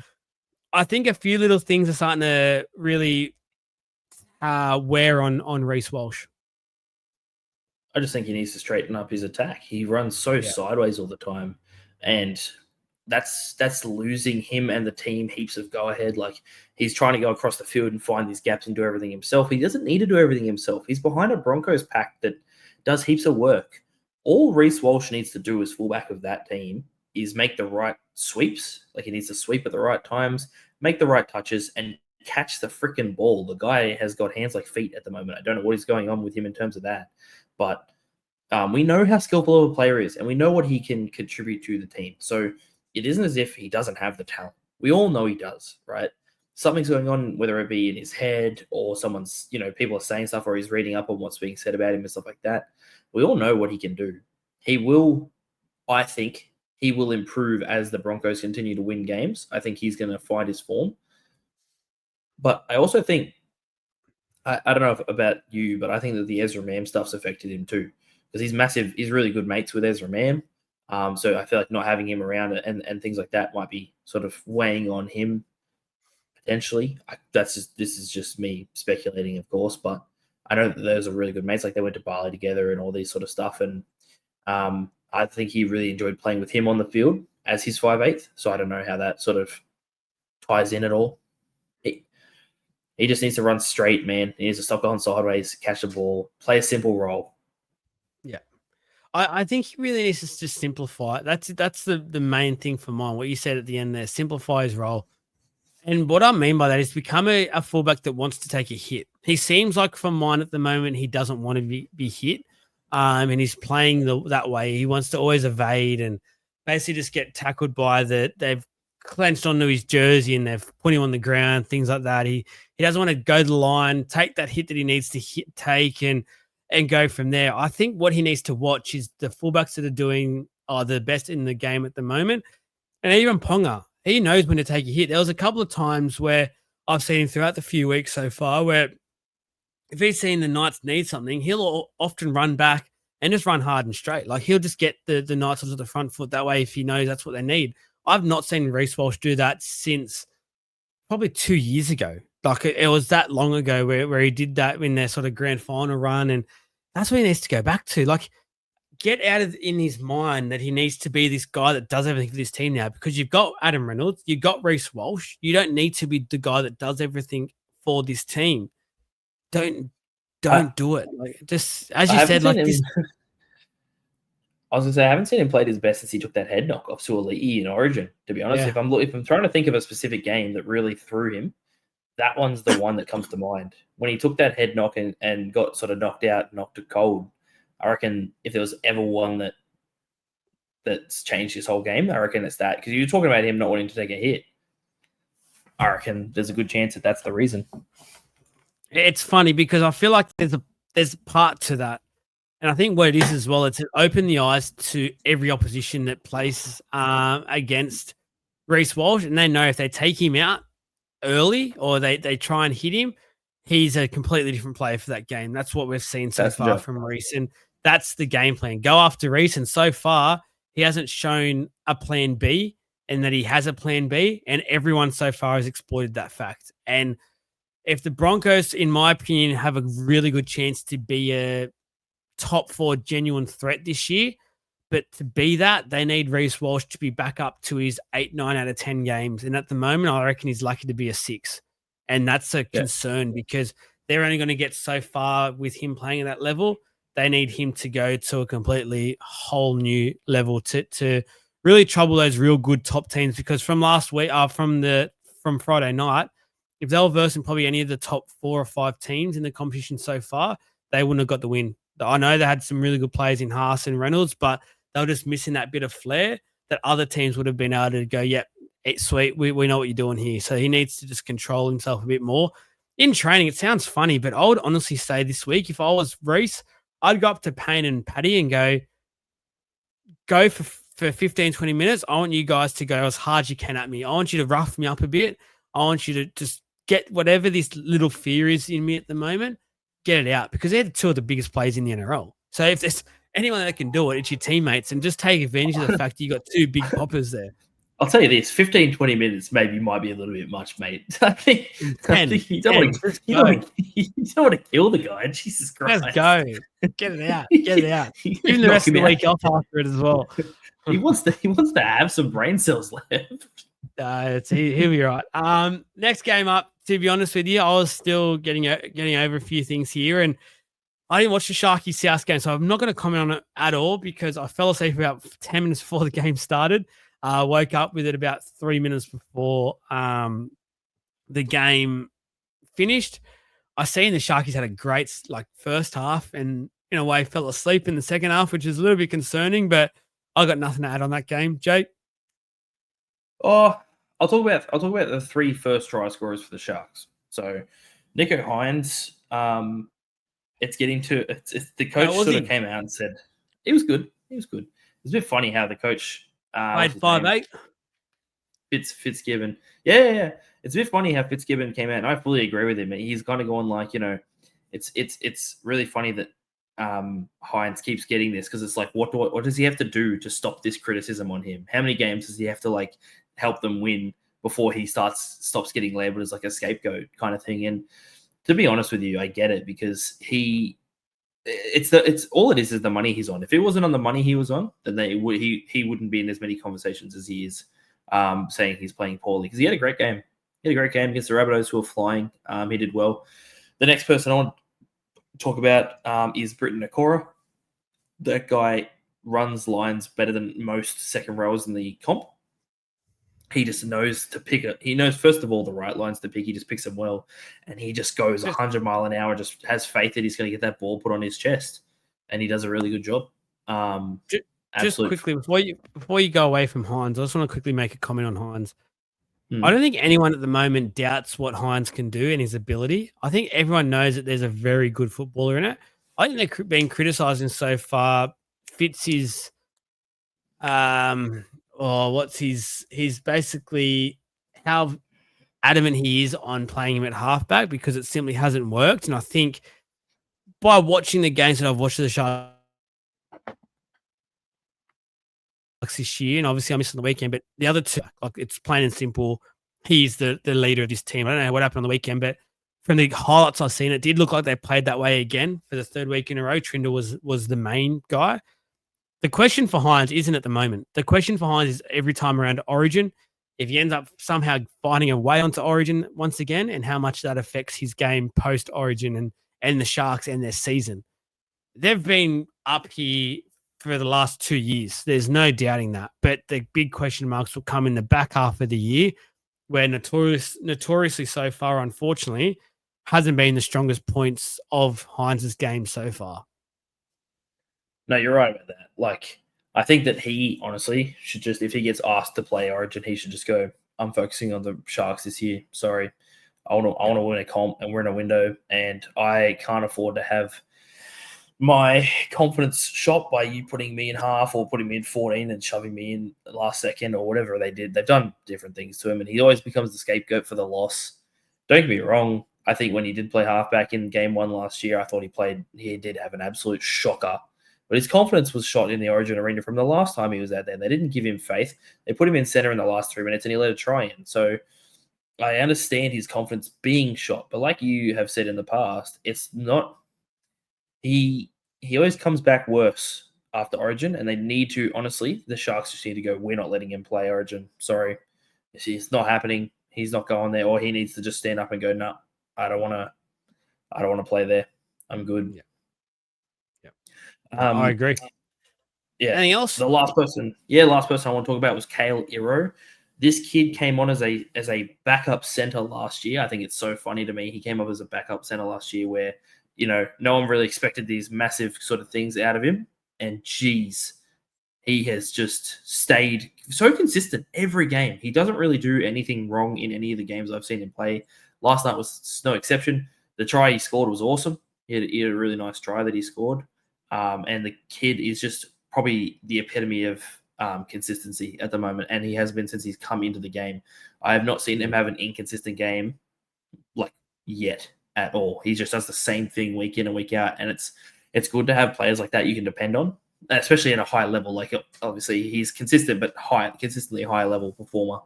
I think a few little things are starting to really wear on Reese Walsh. I just think he needs to straighten up his attack. He runs so sideways all the time, and that's losing him and the team heaps of go ahead. He's trying to go across the field and find these gaps and do everything himself. He doesn't need to do everything himself. He's behind a Broncos pack that does heaps of work. All Reese Walsh needs to do as fullback of that team is make the right sweeps. He needs to sweep at the right times, make the right touches, and catch the freaking ball. The guy has got hands like feet at the moment. I don't know what is going on with him in terms of that, but we know how skillful of a player is, and we know what he can contribute to the team. So it isn't as if he doesn't have the talent. We all know he does, right? Something's going on, whether it be in his head or someone's, people are saying stuff or he's reading up on what's being said about him and stuff like that. We all know what he can do. I think he will improve as the Broncos continue to win games. I think he's going to find his form. But I also think, I don't know about you, but I think that the Ezra Mam stuff's affected him too. Because he's massive, he's really good mates with Ezra Mam. So I feel like not having him around and things like that might be sort of weighing on him potentially. This is just me speculating, of course, but I know that those are really good mates. Like they went to Bali together and all these sort of stuff. And I think he really enjoyed playing with him on the field as his 5'8". So I don't know how that sort of ties in at all. He just needs to run straight, man. He needs to stop going sideways, catch the ball, play a simple role. Yeah. I think he really needs to just simplify it. That's the main thing for mine. What you said at the end there, simplify his role. And what I mean by that is become a fullback that wants to take a hit. He seems like for mine at the moment, he doesn't want to be hit. And he's playing that way. He wants to always evade and basically just get tackled by they've clenched onto his jersey and they've put him on the ground, things like that. He doesn't want to go to the line, take that hit that he needs to take and go from there. I think what he needs to watch is the fullbacks that are the best in the game at the moment. And even Ponga, he knows when to take a hit. There was a couple of times where I've seen him throughout the few weeks so far where if he's seen the Knights need something, he'll often run back and just run hard and straight. Like he'll just get the Knights onto the front foot that way if he knows that's what they need. I've not seen Reese Walsh do that since probably 2 years ago. Like it was that long ago where he did that in their sort of grand final run. And that's what he needs to go back to. Like get out of in his mind that he needs to be this guy that does everything for this team now because you've got Adam Reynolds, you've got Reese Walsh. You don't need to be the guy that does everything for this team. Don't do it. Like just as you said, like this. I was gonna say I haven't seen him play his best since he took that head knock off Suoliti in Origin. To be honest, if I'm trying to think of a specific game that really threw him, that one's the one that comes to mind. When he took that head knock and got sort of knocked out, knocked it cold. I reckon if there was ever one that's changed his whole game, I reckon it's that. Because you're talking about him not wanting to take a hit. I reckon there's a good chance that that's the reason. It's funny because I feel like there's a part to that. And I think what it is as well, it's open the eyes to every opposition that plays against Reese Walsh. And they know if they take him out early or they try and hit him, he's a completely different player for that game. That's what we've seen so far from Reese. And that's the game plan. Go after Reese. And so far, he hasn't shown a plan B and that he has a plan B. And everyone so far has exploited that fact. And if the Broncos, in my opinion, have a really good chance to be a top 4 genuine threat this year, but to be that, they need Reese Walsh to be back up to his 8, 9 out of 10 games. And at the moment, I reckon he's lucky to be a 6. And that's a concern because they're only going to get so far with him playing at that level. They need him to go to a completely whole new level to really trouble those real good top teams. Because from last week, from Friday night, if they were versing probably any of the top 4 or 5 teams in the competition so far, they wouldn't have got the win. I know they had some really good players in Haas and Reynolds, but they were just missing that bit of flair that other teams would have been able to go, yep, it's sweet. We know what you're doing here. So he needs to just control himself a bit more. In training, it sounds funny, but I would honestly say this week, if I was Reese, I'd go up to Payne and Paddy and go for 15, 20 minutes. I want you guys to go as hard as you can at me. I want you to rough me up a bit. I want you to just get whatever this little fear is in me at the moment, get it out because they're 2 of the biggest players in the NRL. So if there's anyone that can do it, it's your teammates and just take advantage of the fact that you got 2 big poppers there. I'll tell you this, 15, 20 minutes maybe might be a little bit much, mate. I think you don't want to kill the guy. Jesus Christ. Let's go. Get it out. Get it out. Even the rest of the week off after it as well. He wants to have some brain cells left. He'll be right. Next game up, to be honest with you, I was still getting over a few things here, and I didn't watch the Sharky South game, so I'm not going to comment on it at all because I fell asleep about 10 minutes before the game started. Woke up with it about 3 minutes before the game finished. I seen the Sharkies had a great first half, and in a way fell asleep in the second half, which is a little bit concerning. But I got nothing to add on that game, Jake. Oh, I'll talk about the 3 first try scorers for the Sharks. So Nico Hines, it's the coach sort of came out and said he was good. He was good. It's a bit funny how the coach played 5'8". Fitzgibbon. Yeah. It's a bit funny how Fitzgibbon came out, and I fully agree with him. He's kind of going it's really funny that Hines keeps getting this because it's like, what does he have to do to stop this criticism on him? How many games does he have to help them win before he stops getting labeled as a scapegoat kind of thing? And to be honest with you, I get it because it's all it is the money he's on. If it wasn't on the money he was on, then he wouldn't be in as many conversations as he is, saying he's playing poorly because he had a great game. He had a great game against the Rabbitohs who were flying. He did well. The next person I want to talk about is Britton Nakora. That guy runs lines better than most second rowers in the comp. He just knows to pick it. He knows, first of all, the right lines to pick. He just picks them well. And he just goes 100 mile an hour, just has faith that he's going to get that ball put on his chest. And he does a really good job. Just quickly, before you go away from Hines, I just want to quickly make a comment on Hines. I don't think anyone at the moment doubts what Hines can do and his ability. I think everyone knows that there's a very good footballer in it. I think they're being criticising so far. Fitz is, he's basically how adamant he is on playing him at halfback because it simply hasn't worked. And I think by watching the games that I've watched of the Sharks this year, and obviously I missed on the weekend, but the other two, like, it's plain and simple. He's the leader of this team. I don't know what happened on the weekend, but from the highlights I've seen, it did look like they played that way again for the third week in a row. Trindle was the main guy. The question for Hines isn't at the moment. The question for Hines is every time around Origin, if he ends up somehow finding a way onto Origin once again, and how much that affects his game post-Origin and the Sharks and their season. They've been up here for the last 2 years. There's no doubting that. But the big question marks will come in the back half of the year, where notoriously so far, unfortunately, hasn't been the strongest points of Hines' game so far. No, you're right about that. Like, I think that he honestly should just, if he gets asked to play Origin, he should just go, I'm focusing on the Sharks this year. Sorry. I want to win a comp and we're in a window and I can't afford to have my confidence shot by you putting me in half or putting me in 14 and shoving me in the last second or whatever they did. They've done different things to him and he always becomes the scapegoat for the loss. Don't get me wrong. I think when he did play halfback in game 1 last year, I thought he did have an absolute shocker. But his confidence was shot in the Origin arena from the last time he was out there. They didn't give him faith. They put him in center in the last 3 minutes and he let it try in. So I understand his confidence being shot. But like you have said in the past, it's not – he always comes back worse after Origin, and they need to – honestly, the Sharks just need to go, we're not letting him play Origin. Sorry. It's not happening. He's not going there. Or he needs to just stand up and go, no, I don't want to play there. I'm good. Yeah. I agree. Yeah. Anything else? The last person I want to talk about was Kale Iro. This kid came on as a backup center last year. I think it's so funny to me. He came up as a backup center last year where, no one really expected these massive sort of things out of him. And geez, he has just stayed so consistent every game. He doesn't really do anything wrong in any of the games I've seen him play. Last night was no exception. The try he scored was awesome. He had a really nice try that he scored. And the kid is just probably the epitome of consistency at the moment, and he has been since he's come into the game. I have not seen him have an inconsistent game like yet at all. He just does the same thing week in and week out, and it's good to have players like that you can depend on, especially at a high level. Like obviously he's consistent, but consistently high level performer.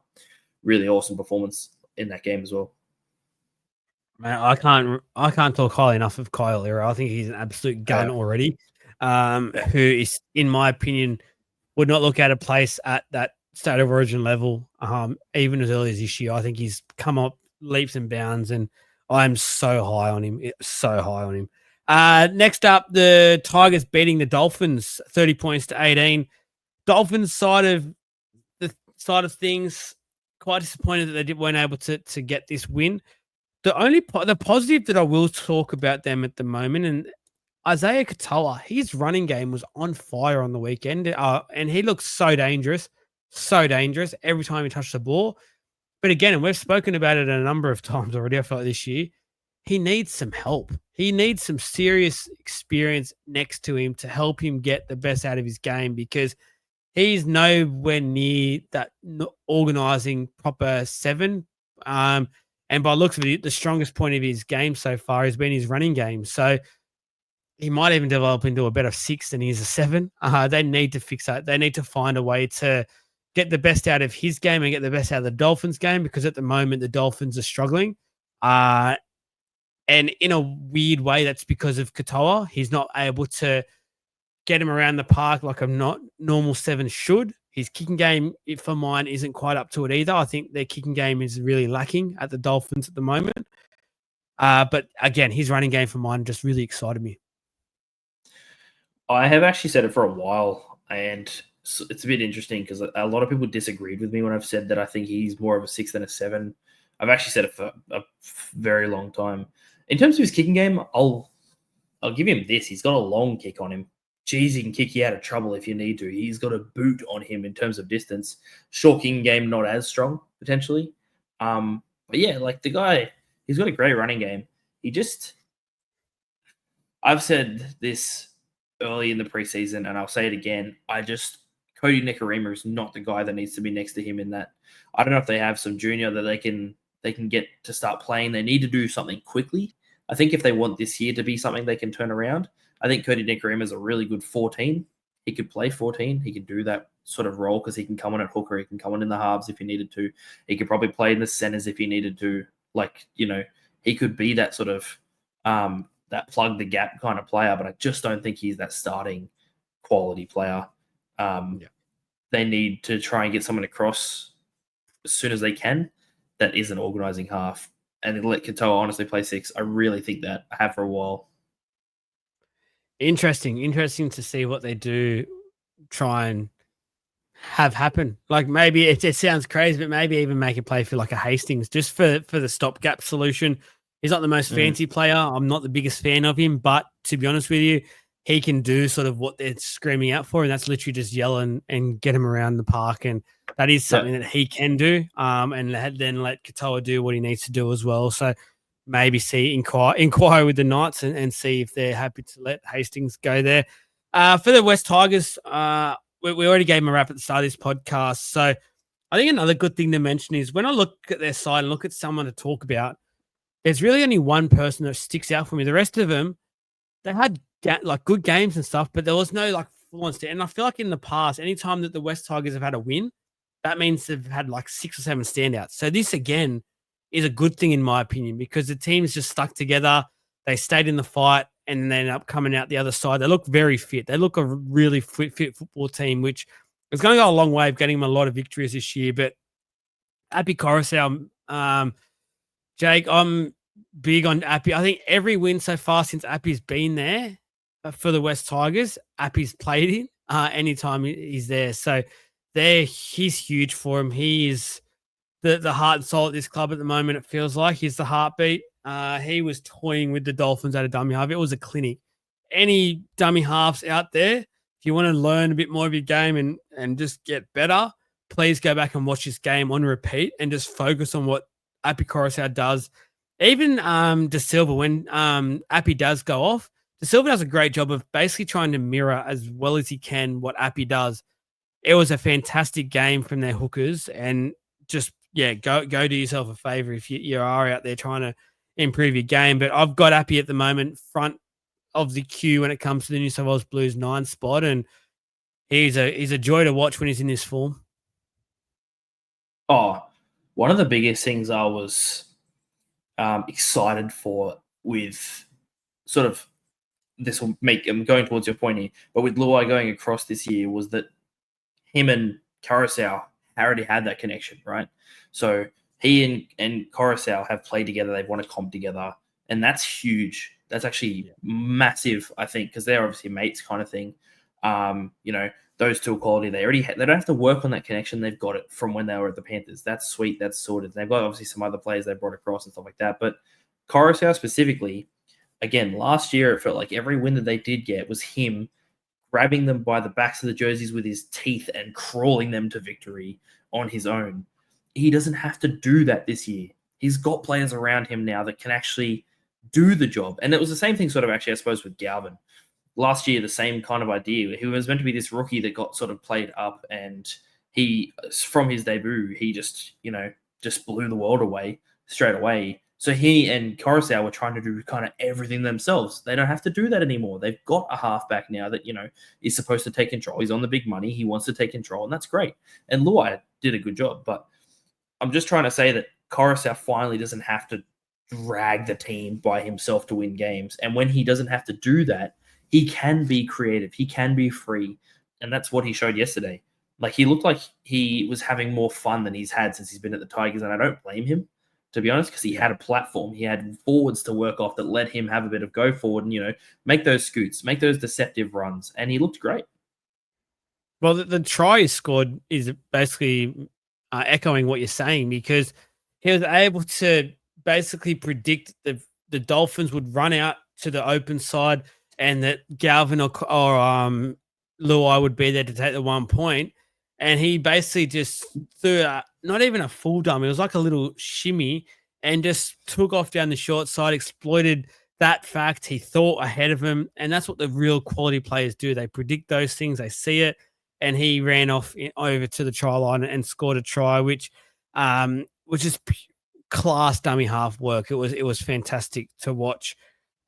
Really awesome performance in that game as well. Man, I can't talk highly enough of Kyle Iro. I think he's an absolute gun already. Who is, in my opinion, would not look out of place at that State of Origin level, even as early as this year. I think he's come up leaps and bounds, and I'm so high on him. Next up, the Tigers beating the Dolphins 30 points to 18. Dolphins side of things, quite disappointed that they weren't able to get this win. The positive that I will talk about them at the moment, and Isaiah Katoa, his running game was on fire on the weekend, and he looks so dangerous every time he touched the ball. But again, and we've spoken about it a number of times already, I feel like this year, he needs some help. He needs some serious experience next to him to help him get the best out of his game, because he's nowhere near that organising proper 7. And by looks of it, the strongest point of his game so far has been his running game. So he might even develop into a better 6 than he is a 7. They need to fix that. They need to find a way to get the best out of his game and get the best out of the Dolphins game, because at the moment the Dolphins are struggling. And in a weird way, that's because of Katoa. He's not able to get him around the park like a not normal 7 should. His kicking game, for mine, isn't quite up to it either. I think their kicking game is really lacking at the Dolphins at the moment. But again, his running game for mine just really excited me. I have actually said it for a while, and it's a bit interesting because a lot of people disagreed with me when I've said that I think he's more of a 6 than a 7. I've actually said it for a very long time. In terms of his kicking game, I'll give him this. He's got a long kick on him. Geez, he can kick you out of trouble if you need to. He's got a boot on him in terms of distance. Short kicking game, not as strong, potentially. But yeah, like the guy, he's got a great running game. I've said this early in the preseason, and I'll say it again. Cody Nikorima is not the guy that needs to be next to him in that. I don't know if they have some junior that they can get to start playing. They need to do something quickly. I think if they want this year to be something they can turn around, I think Cody Nikorima is a really good 14. He could play 14. He could do that sort of role because he can come on at hooker. He can come on in the halves if he needed to. He could probably play in the centers if he needed to. He could be that sort of that plug the gap kind of player, but I just don't think he's that starting quality player. They need to try and get someone across as soon as they can that is an organizing half, and let Katoa honestly play 6. I really think that. I have for a while. Interesting to see what they do try and have happen. Like maybe it sounds crazy, but maybe even make a play for like a Hastings just for the stopgap solution. He's not the most fancy player. I'm not the biggest fan of him, but to be honest with you, he can do sort of what they're screaming out for, and that's literally just yell and get him around the park. And that is something that he can do. And then let Katoa do what he needs to do as well. So maybe inquire with the Knights and see if they're happy to let Hastings go there. For the West Tigers, we already gave him a wrap at the start of this podcast. So I think another good thing to mention is when I look at their side and look at someone to talk about, there's really only one person that sticks out for me. The rest of them, they had like good games and stuff, but there was no like full-on stand. And I feel like in the past, anytime that the West Tigers have had a win, that means they've had like 6 or 7 standouts. So this again is a good thing in my opinion because the teams just stuck together. They stayed in the fight and they ended up coming out the other side. They look very fit. They look a really fit football team, which is going to go a long way of getting them a lot of victories this year. But Api Coruscant, Jake, I'm big on Appy. I think every win so far since Appy's been there for the West Tigers, Appy's played in anytime he's there. So he's huge for him. He is the heart and soul at this club at the moment, it feels like. He's the heartbeat. He was toying with the Dolphins at a dummy half. It was a clinic. Any dummy halves out there, if you want to learn a bit more of your game and just get better, please go back and watch this game on repeat and just focus on what Api Coruscant does. Even De Silva, when Api does go off, De Silva does a great job of basically trying to mirror as well as he can what Api does. It was a fantastic game from their hookers, and just go do yourself a favor if you are out there trying to improve your game. But I've got Api at the moment front of the queue when it comes to the New South Wales Blues 9 spot, and he's a joy to watch when he's in this form. Oh, one of the biggest things I was excited for with sort of this will make I'm going towards your point here, but with Luai going across this year was that him and Coruscant already had that connection, right? So he and Coruscant have played together. They've won a comp together, and that's huge. That's actually massive, I think, because they're obviously mates kind of thing. Those two quality, they don't have to work on that connection. They've got it from when they were at the Panthers. That's sweet. That's sorted. They've got obviously some other players they brought across and stuff like that. But Coruscant specifically, again, last year it felt like every win that they did get was him grabbing them by the backs of the jerseys with his teeth and crawling them to victory on his own. He doesn't have to do that this year. He's got players around him now that can actually do the job. And it was the same thing sort of actually, I suppose, with Galvin. Last year, the same kind of idea. He was meant to be this rookie that got sort of played up, and he, from his debut, he just blew the world away straight away. So he and Coruscant were trying to do kind of everything themselves. They don't have to do that anymore. They've got a halfback now that, is supposed to take control. He's on the big money. He wants to take control, and that's great. And Luai did a good job. But I'm just trying to say that Coruscant finally doesn't have to drag the team by himself to win games. And when he doesn't have to do that, he can be creative. He can be free. And that's what he showed yesterday. Like, he looked like he was having more fun than he's had since he's been at the Tigers. And I don't blame him, to be honest, because he had a platform. He had forwards to work off that let him have a bit of go forward and, make those scoots, make those deceptive runs. And he looked great. Well, the try he scored is basically echoing what you're saying, because he was able to basically predict the Dolphins would run out to the open side and that Galvin or Luai would be there to take the 1 point. And he basically just threw not even a full dummy. It was like a little shimmy and just took off down the short side, exploited that fact. He thought ahead of him. And that's what the real quality players do. They predict those things. They see it. And he ran off over to the try line and scored a try, which was just class dummy half work. It was fantastic to watch.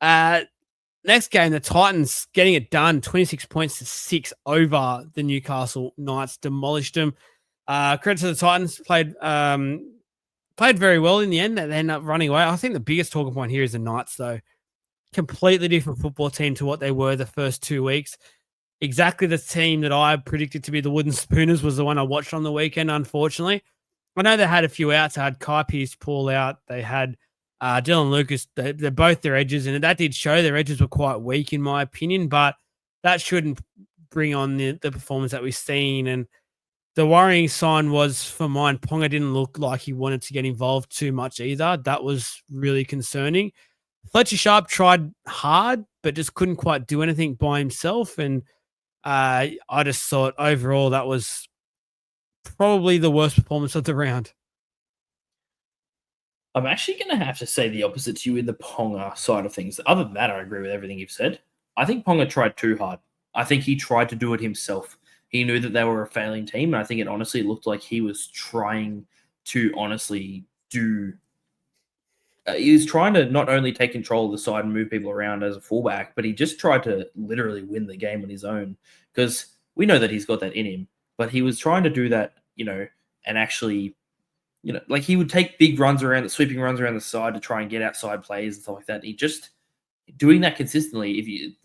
Next game, the Titans getting it done, 26 points to 6 over the Newcastle Knights, demolished them. Credit to the Titans, played very well in the end. They ended up running away. I think the biggest talking point here is the Knights, though. Completely different football team to what they were the first 2 weeks. Exactly the team that I predicted to be the Wooden Spooners was the one I watched on the weekend, unfortunately. I know they had a few outs. They had Kai Pearce pull out. They had Dylan Lucas. They're both their edges, and that did show their edges were quite weak, in my opinion, but that shouldn't bring on the performance that we've seen. And the worrying sign was, for mine, Ponga didn't look like he wanted to get involved too much either. That was really concerning. Fletcher Sharp tried hard, but just couldn't quite do anything by himself. And I just thought overall that was probably the worst performance of the round. I'm actually going to have to say the opposite to you in the Ponga side of things. Other than that, I agree with everything you've said. I think Ponga tried too hard. I think he tried to do it himself. He knew that they were a failing team, and I think it honestly looked like he was trying to honestly do... he was trying to not only take control of the side and move people around as a fullback, but he just tried to literally win the game on his own, because we know that he's got that in him, but he was trying to do that, and actually, like, he would take big runs around, sweeping runs around the side to try and get outside plays and stuff like that. He just doing that consistently.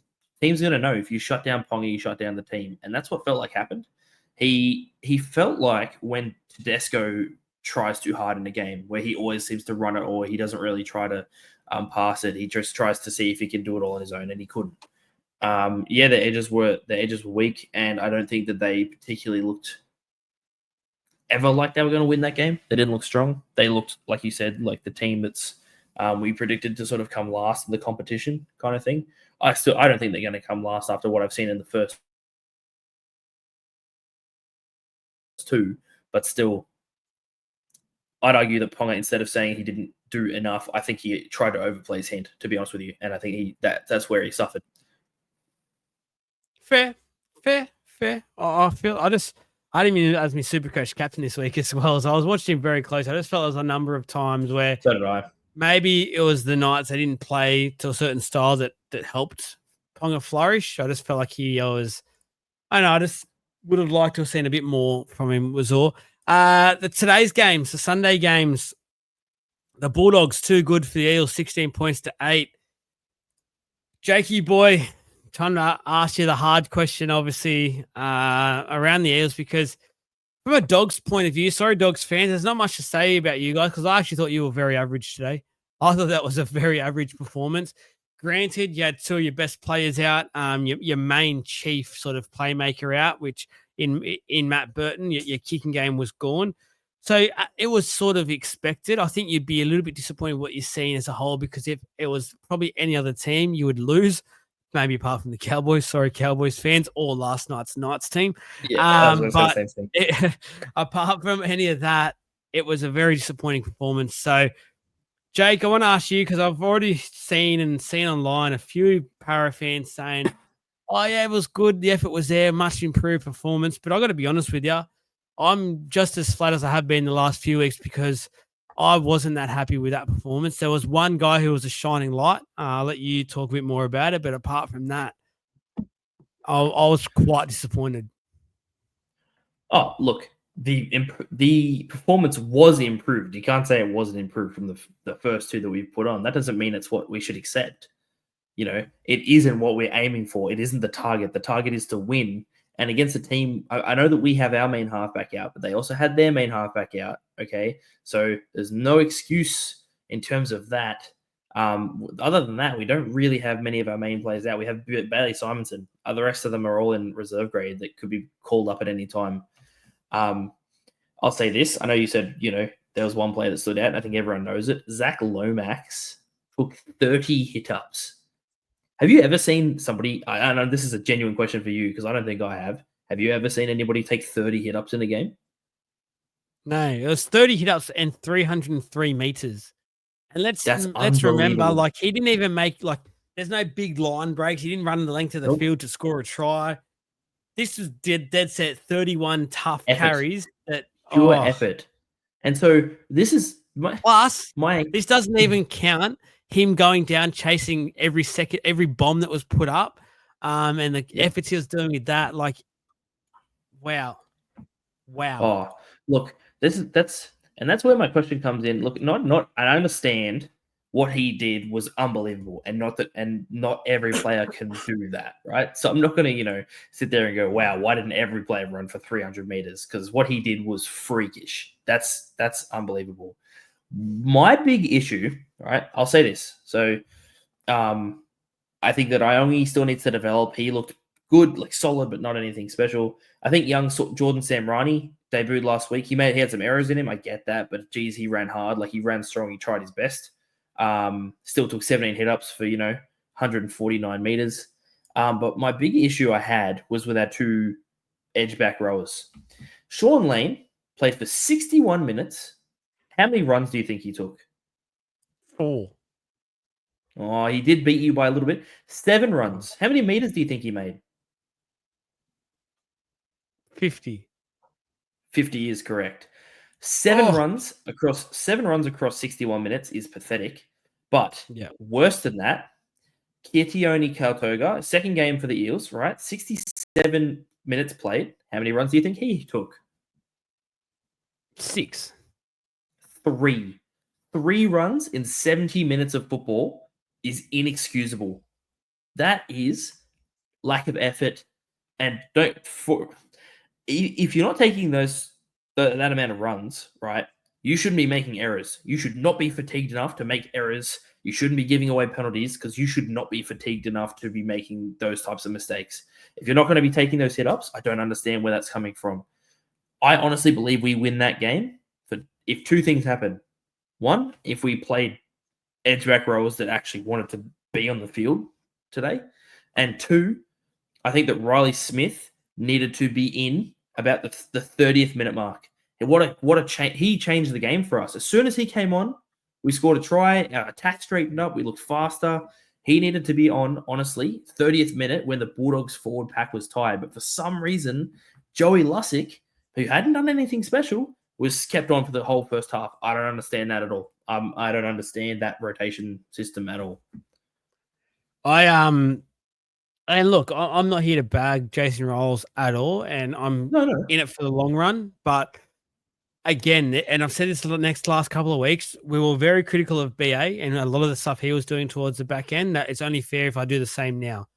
Team's going to know if you shut down Ponga, you shut down the team, and that's what felt like happened. He felt like when Tedesco tries too hard in a game, where he always seems to run it, or he doesn't really try to pass it. He just tries to see if he can do it all on his own, and he couldn't. The edges were weak, and I don't think that they particularly looked ever like they were going to win that game. They didn't look strong. They looked, like you said, like the team that's we predicted to sort of come last in the competition kind of thing. I don't think they're going to come last after what I've seen in the first 2, but still, I'd argue that Ponga, instead of saying he didn't do enough, I think he tried to overplay his hand, to be honest with you, and I think that's where he suffered. Fair. I didn't mean as my Supercoach captain this week as well, so I was watching him very close. I just felt there was a number of times where So did I. maybe it was the Knights, they didn't play to a certain style that helped Ponga flourish. I just felt like I just would have liked to have seen a bit more from him, was all. Today's games, the Sunday games, the Bulldogs too good for the Eels, 16 points to 8. Jakey boy, trying to ask you the hard question, obviously, around the Eels, because from a Dogs point of view, sorry, Dogs fans, there's not much to say about you guys, because I actually thought you were very average today. I thought that was a very average performance. Granted, you had 2 of your best players out, your main chief sort of playmaker out, which in Matt Burton, your kicking game was gone. So it was sort of expected. I think you'd be a little bit disappointed with what you're seeing as a whole, because if it was probably any other team, you would lose, maybe apart from the Cowboys. Sorry, Cowboys fans, or last night's Knights team. Yeah, but the same thing. Apart from any of that, it was a very disappointing performance. So, Jake, I want to ask you, because I've already seen online a few Para fans saying, oh, yeah, it was good. The effort was there, much improved performance. But I got to be honest with you, I'm just as flat as I have been the last few weeks, because I wasn't that happy with that performance. There was one guy who was a shining light. I'll let you talk a bit more about it. But apart from that, I was quite disappointed. Oh, look, the performance was improved. You can't say it wasn't improved from the first two that we've put on. That doesn't mean it's what we should accept. It isn't what we're aiming for. It isn't the target. The target is to win. And against a team, I know that we have our main halfback out, but they also had their main halfback out. Okay, so there's no excuse in terms of that. Other than that, we don't really have many of our main players out. We have Bailey Simonson. The rest of them are all in reserve grade that could be called up at any time. I'll say this. I know you said, there was one player that stood out, and I think everyone knows it. Zach Lomax took 30 hit-ups. Have you ever seen somebody, I know this is a genuine question for you because I don't think I have. Have you ever seen anybody take 30 hit-ups in a game? No, it was 30 hit-ups and 303 meters. And let's remember, he didn't even make, there's no big line breaks. He didn't run the length of the field to score a try. This was dead set 31 tough carries. Pure effort. And so this is this doesn't even count him going down chasing every bomb that was put up, and the efforts he was doing with that. Wow. Oh, look, that's where my question comes in. Look, not I understand what he did was unbelievable, and not every player can do that, right? So I'm not going to sit there and go, wow, why didn't every player run for 300 meters? Because what he did was freakish. That's unbelievable. My big issue, right? I'll say this. So, I think that Iongi still needs to develop. He looked good, solid, but not anything special. I think young Jordan Samrani debuted last week. He had some errors in him. I get that, but geez, he ran hard. He ran strong. He tried his best. Still took 17 hit-ups for 149 meters. But my big issue I had was with our two edge back rowers. Sean Lane played for 61 minutes. How many runs do you think he took? 4. Oh, he did beat you by a little bit. 7 runs. How many meters do you think he made? 50. 50 is correct. 7 runs across 61 minutes is pathetic. But worse than that, Keitione Kautoga, second game for the Eels, right? 67 minutes played. How many runs do you think he took? 6. 3. 3 runs in 70 minutes of football is inexcusable. That is lack of effort. And if you're not taking that amount of runs, right, you shouldn't be making errors. You should not be fatigued enough to make errors. You shouldn't be giving away penalties because you should not be fatigued enough to be making those types of mistakes. If you're not going to be taking those hit-ups, I don't understand where that's coming from. I honestly believe we win that game if 2 things happen. 1, if we played edge back rowers that actually wanted to be on the field today. And 2, I think that Riley Smith needed to be in about the 30th minute mark. And what a change! He changed the game for us. As soon as he came on, we scored a try. Our attack straightened up. We looked faster. He needed to be on, honestly, 30th minute when the Bulldogs forward pack was tired. But for some reason, Joey Lussick, who hadn't done anything special, was kept on for the whole first half. I don't understand that at all. I don't understand that rotation system at all. And look, I'm not here to bag Jason Rolls at all, and I'm in it for the long run. But again, and I've said this the last couple of weeks, we were very critical of BA and a lot of the stuff he was doing towards the back end. That it's only fair if I do the same now.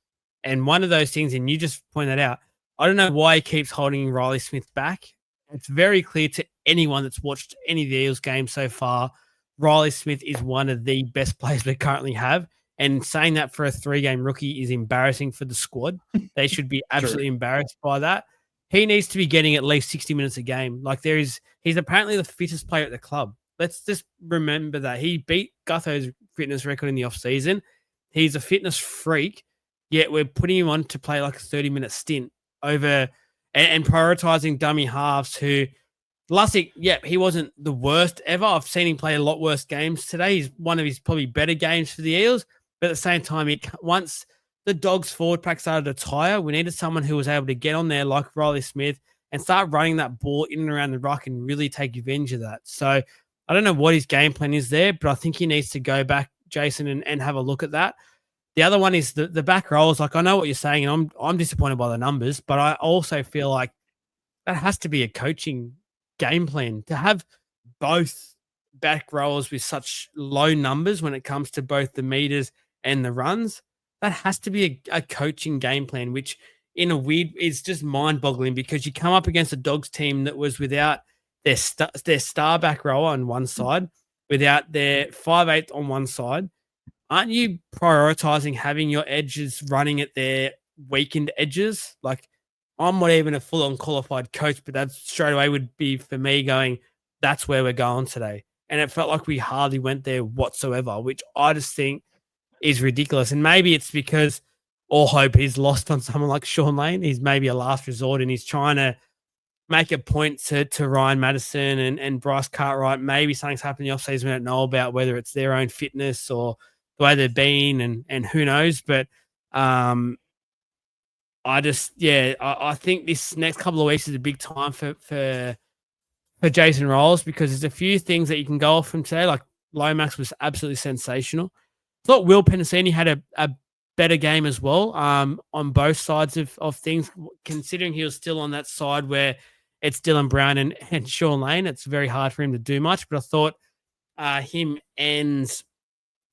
And one of those things, and you just pointed out, I don't know why he keeps holding Riley Smith back. It's very clear to anyone that's watched any of the Eels games so far, Riley Smith is one of the best players we currently have. And saying that for a 3-game rookie is embarrassing for the squad. They should be absolutely embarrassed by that. He needs to be getting at least 60 minutes a game. He's apparently the fittest player at the club. Let's just remember that. He beat Gutho's fitness record in the offseason. He's a fitness freak, yet we're putting him on to play a 30-minute stint over and prioritizing dummy halves who Lussick, he wasn't the worst ever. I've seen him play a lot worse games today. He's one of his probably better games for the Eels. But at the same time, once the Dogs forward pack started to tire, we needed someone who was able to get on there like Riley Smith and start running that ball in and around the ruck and really take advantage of that. So I don't know what his game plan is there, but I think he needs to go back, Jason, and have a look at that. The other one is the back rolls. I know what you're saying, and I'm disappointed by the numbers, but I also feel like that has to be a coaching game plan to have both back rowers with such low numbers when it comes to both the meters and the runs. That has to be a coaching game plan, which in a weird is just mind boggling because you come up against a Dogs team that was without their star back rower on one side, without their 5'8" on one side. Aren't you prioritizing having your edges running at their weakened edges? Like, I'm not even a full-on qualified coach, but that straight away would be for me going, that's where we're going today. And it felt like we hardly went there whatsoever, which I just think is ridiculous. And maybe it's because all hope is lost on someone like Sean Lane. He's maybe a last resort and he's trying to make a point to Ryan Madison and Bryce Cartwright. Maybe something's happened in the offseason we don't know about, whether it's their own fitness or the way they've been and who knows. But I think this next couple of weeks is a big time for Jason Rolls because there's a few things that you can go off from today. Like Lomax was absolutely sensational. I thought Will Penasini had a better game as well on both sides of things, considering he was still on that side where it's Dylan Brown and Sean Lane. It's very hard for him to do much, but I thought him and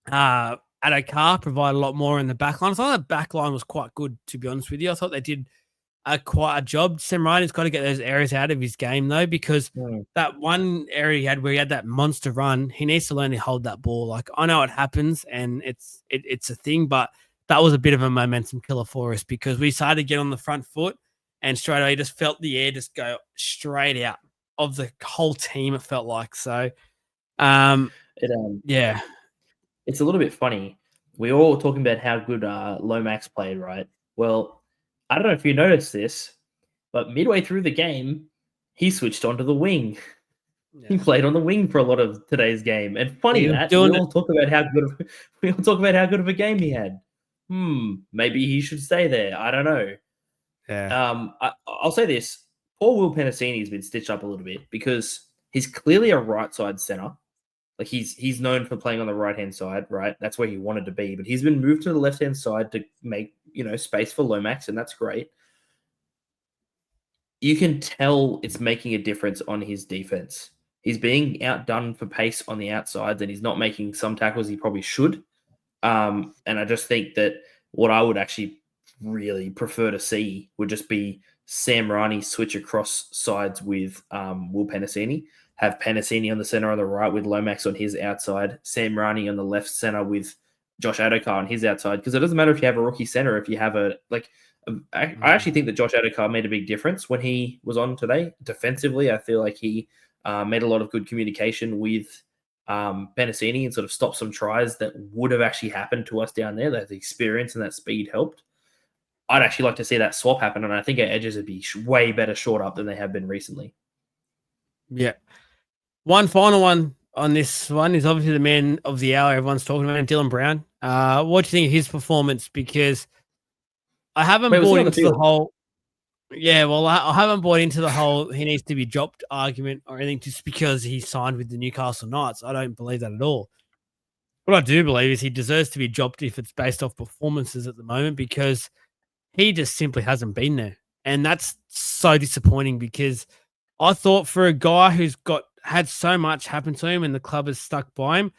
Adokar provide a lot more in the back line. I thought the back line was quite good, to be honest with you. I thought they did quite a job. Sam Ryan's got to get those areas out of his game, though, because that one area he had where he had that monster run, he needs to learn to hold that ball. Like, I know it happens and it's a thing, but that was a bit of a momentum killer for us because we started to get on the front foot and straight away just felt the air just go straight out of the whole team, it felt like. So, yeah. It's a little bit funny. We're all talking about how good Lomax played, right? Well, I don't know if you noticed this, but midway through the game, he switched onto the wing. Yeah. He played on the wing for a lot of today's game. And funny that we all talk about how good of a game he had. Maybe he should stay there. I don't know. Yeah. I'll say this. Poor Will Penasini has been stitched up a little bit because he's clearly a right side center. Like he's known for playing on the right-hand side, right? That's where he wanted to be. But he's been moved to the left-hand side to make, space for Lomax, and that's great. You can tell it's making a difference on his defense. He's being outdone for pace on the outsides, and he's not making some tackles he probably should. And I just think that what I would actually really prefer to see would just be Sam Rani switch across sides with Will Penasini. Have Penasini on the center on the right with Lomax on his outside, Sam Rani on the left center with Josh Adokar on his outside. Because it doesn't matter if you have a rookie center, if you have I actually think that Josh Adokar made a big difference when he was on today. Defensively, I feel like he made a lot of good communication with Penasini and sort of stopped some tries that would have actually happened to us down there. That the experience and that speed helped. I'd actually like to see that swap happen, and I think our edges would be way better short up than they have been recently. Yeah. One final one on this one is obviously the man of the hour everyone's talking about, Dylan Brown. What do you think of his performance? Because I haven't bought into the whole... Yeah, well, I haven't bought into the whole he needs to be dropped argument or anything just because he signed with the Newcastle Knights. I don't believe that at all. What I do believe is he deserves to be dropped if it's based off performances at the moment because he just simply hasn't been there. And that's so disappointing because I thought for a guy who's had so much happen to him and the club has stuck by him,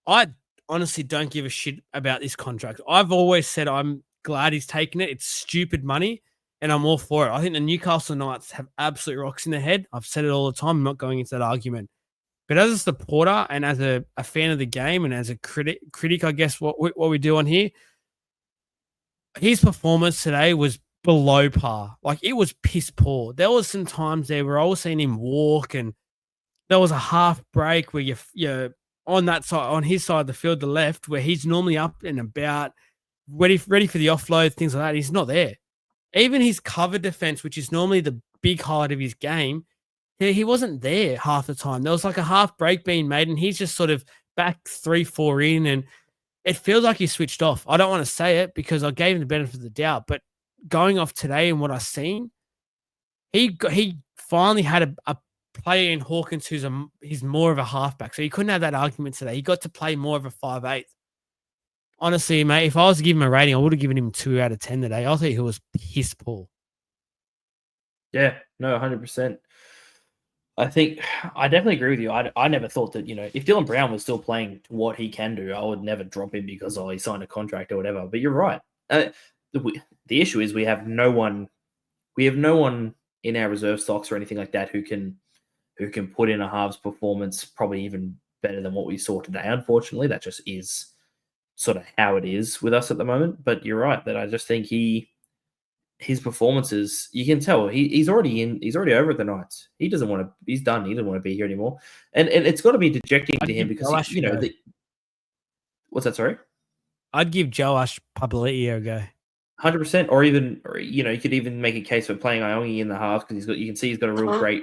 I honestly don't give a shit about this contract. I've always said I'm glad he's taken it. It's stupid money and I'm all for it. I think the Newcastle Knights have absolute rocks in their head. I've said it all the time. I'm not going into that argument. But as a supporter and as a fan of the game and as a critic, I guess what we do on here, his performance today was below par. Like, it was piss poor. There was some times there where I was seeing him walk and there was a half break where you're on that side, on his side of the field, the left, where he's normally up and about, ready for the offload, things like that. He's not there. Even his cover defense, which is normally the big highlight of his game, he wasn't there half the time. There was like a half break being made and he's just sort of back 3-4 in and it feels like he switched off. I don't want to say it because I gave him the benefit of the doubt, but going off today and what I've seen, he finally had a player in Hawkins he's more of a halfback. So he couldn't have that argument today. He got to play more of a 5'8". Honestly, mate, if I was to give him a rating, I would have given him 2 out of 10 today. I think he was piss poor. Yeah, no, 100%. I think I definitely agree with you. I never thought that, if Dylan Brown was still playing what he can do, I would never drop him because he signed a contract or whatever. But you're right. The issue is we have no one in our reserve stocks or anything like that who can put in a halves performance probably even better than what we saw today. Unfortunately, that just is sort of how it is with us at the moment. But you're right that I just think his performances, you can tell he's already over at the Knights. He doesn't want to. He's done. He doesn't want to be here anymore. And it's got to be dejecting to him because what's that? Sorry, I'd give Joash Papali'i a go. 100%, or even, you could even make a case for playing Iongi in the half because you can see he's got a real great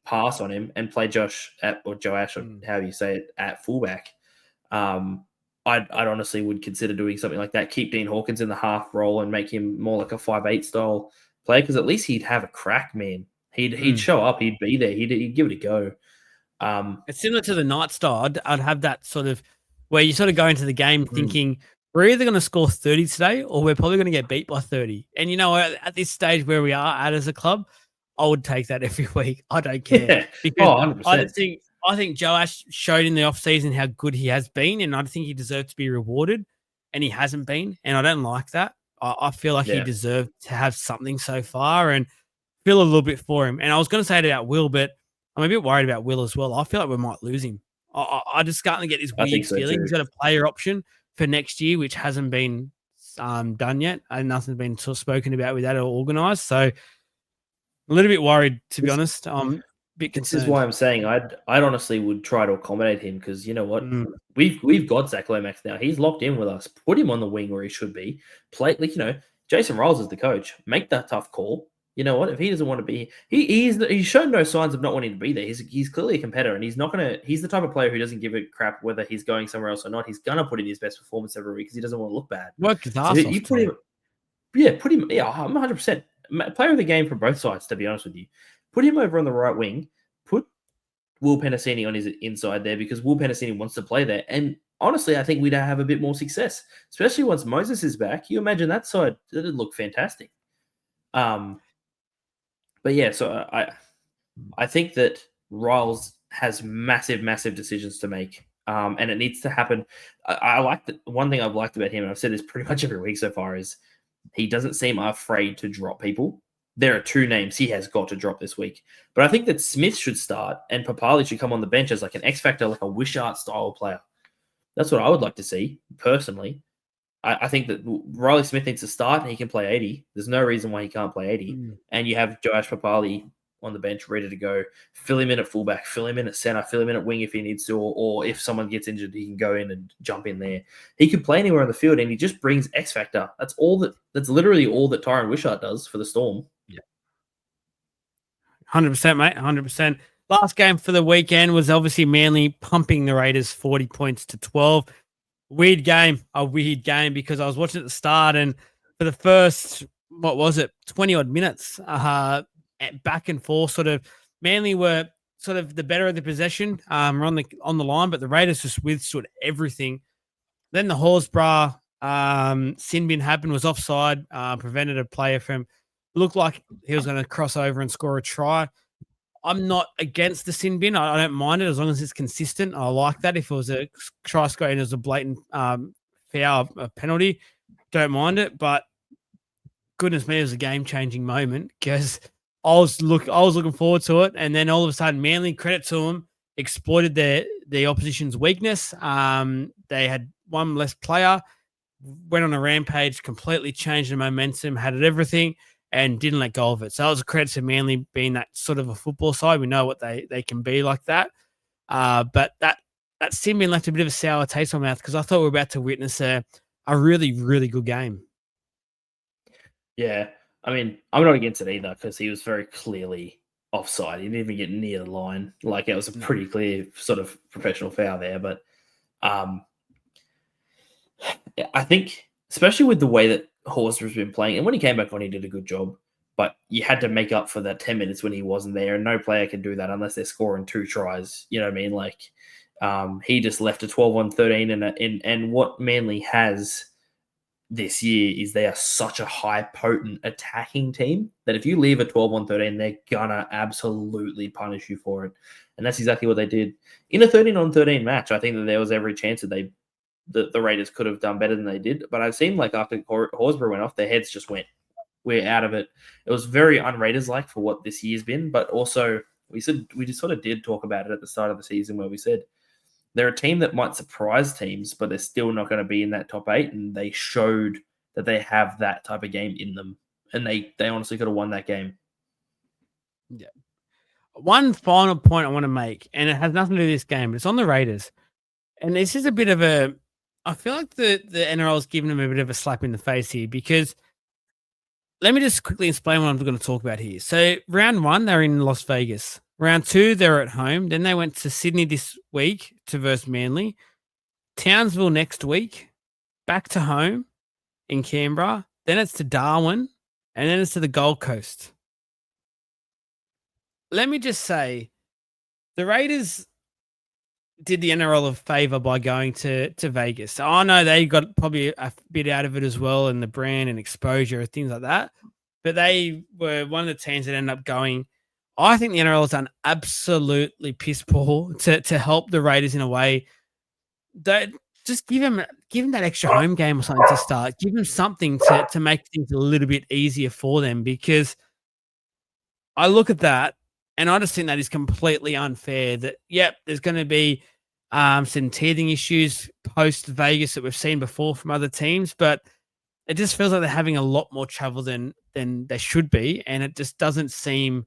pass on him, and play Joash or however you say it, at fullback. I'd honestly would consider doing something like that. Keep Dean Hawkins in the half role and make him more like a 5'8" style player, because at least he'd have a crack, man. He'd show up, he'd be there, he'd give it a go. It's similar to the Night Star. I'd have that sort of where you sort of go into the game thinking we're either going to score 30 today or we're probably going to get beat by 30. And at this stage where we are at as a club, I would take that every week. I don't care. Yeah. Because 100%. I think Joash showed in the offseason how good he has been, and I think he deserved to be rewarded, and he hasn't been. And I don't like that. I feel like he deserved to have something so far, and feel a little bit for him. And I was going to say it about Will, but I'm a bit worried about Will as well. I feel like we might lose him. I just starting to get this weird feeling. He's got a player option for next year, which hasn't been done yet, and nothing's been spoken about with that or organised. So a little bit worried, to be honest. I'm a bit concerned. This is why I'm saying I'd honestly would try to accommodate him, because you know what, we've got Zach Lomax now. He's locked in with us. Put him on the wing where he should be. Play Jason Riles is the coach. Make that tough call. You know what? If he doesn't want to be, he's shown no signs of not wanting to be there. He's clearly a competitor, and he's not gonna. He's the type of player who doesn't give a crap whether he's going somewhere else or not. He's gonna put in his best performance every week because he doesn't want to look bad. Work his ass off. You put him. Yeah, put him. Yeah, I'm 100% player of the game from both sides. To be honest with you, put him over on the right wing. Put Will Penasini on his inside there, because Will Penasini wants to play there. And honestly, I think we'd have a bit more success, especially once Moses is back. You imagine that side; it'd look fantastic. But yeah, so I think that Riles has massive, massive decisions to make, and it needs to happen. I like that. One thing I've liked about him, and I've said this pretty much every week so far, is he doesn't seem afraid to drop people. There are two names he has got to drop this week, but I think that Smith should start and Papali should come on the bench as like an X factor, like a Wishart style player. That's what I would like to see personally. I think that Riley Smith needs to start and he can play 80. There's no reason why he can't play 80. And you have Joash Papali on the bench ready to go. Fill him in at fullback, fill him in at center, fill him in at wing if he needs to, or if someone gets injured, he can go in and jump in there. He can play anywhere on the field, and he just brings X factor. That's literally all that Tyron Wishart does for the Storm. Yeah. 100%, mate. 100%. Last game for the weekend was obviously Manly pumping the Raiders 40 points to 12. A weird game because I was watching at the start, and for the first, 20 odd minutes, back and forth, sort of Manly were sort of the better of the possession, on the line, but the Raiders just withstood everything. Then the Horsburgh sin bin happened, was offside, prevented a player from, looked like he was going to cross over and score a try. I'm not against the sin bin. I don't mind it as long as it's consistent. I like that. If it was a try score and it was a blatant foul, a penalty, don't mind it. But goodness me, it was a game-changing moment because I was looking forward to it, and then all of a sudden, Manly, credit to them, exploited the opposition's weakness. They had one less player, went on a rampage, completely changed the momentum, had it everything, and didn't let go of it. So that was a credit to Manly being that sort of a football side. We know what they can be like that. But that sin bin left a bit of a sour taste in my mouth because I thought we were about to witness a really, really good game. Yeah. I mean, I'm not against it either because he was very clearly offside. He didn't even get near the line. Like, it was a pretty clear sort of professional foul there. But I think, especially with the way that Horster has been playing, and when he came back on, he did a good job. But you had to make up for that 10 minutes when he wasn't there, and no player can do that unless they're scoring 2 tries. You know what I mean? Like, he just left a 12-on-13, and what Manly has this year is they are such a high potent attacking team that if you leave a 12-on-13, they're gonna absolutely punish you for it. And that's exactly what they did in a 13-on-13 match. I think that there was every chance that the Raiders could have done better than they did. But it seemed like after Horsburgh went off, their heads just went, we're out of it. It was very un-Raiders like for what this year's been, but also we just sort of did talk about it at the start of the season where we said they're a team that might surprise teams, but they're still not going to be in that top 8. And they showed that they have that type of game in them. And they honestly could have won that game. Yeah. One final point I want to make, and it has nothing to do with this game, but it's on the Raiders. And this is a bit of I feel like the NRL is giving them a bit of a slap in the face here, because let me just quickly explain what I'm going to talk about here. So round 1, they're in Las Vegas. Round 2, they're at home. Then they went to Sydney this week to versus Manly. Townsville next week. Back to home in Canberra. Then it's to Darwin. And then it's to the Gold Coast. Let me just say, the Raiders did the NRL a favor by going to Vegas. I know they got probably a bit out of it as well, and the brand and exposure and things like that. But they were one of the teams that ended up going. I think the NRL has done absolutely piss poor to help the Raiders in a way that just give them that extra home game or something to start. Give them something to make things a little bit easier for them, because I look at that and I just think that is completely unfair. That, yep, there's going to be some teething issues post Vegas that we've seen before from other teams, but it just feels like they're having a lot more travel than they should be, and it just doesn't seem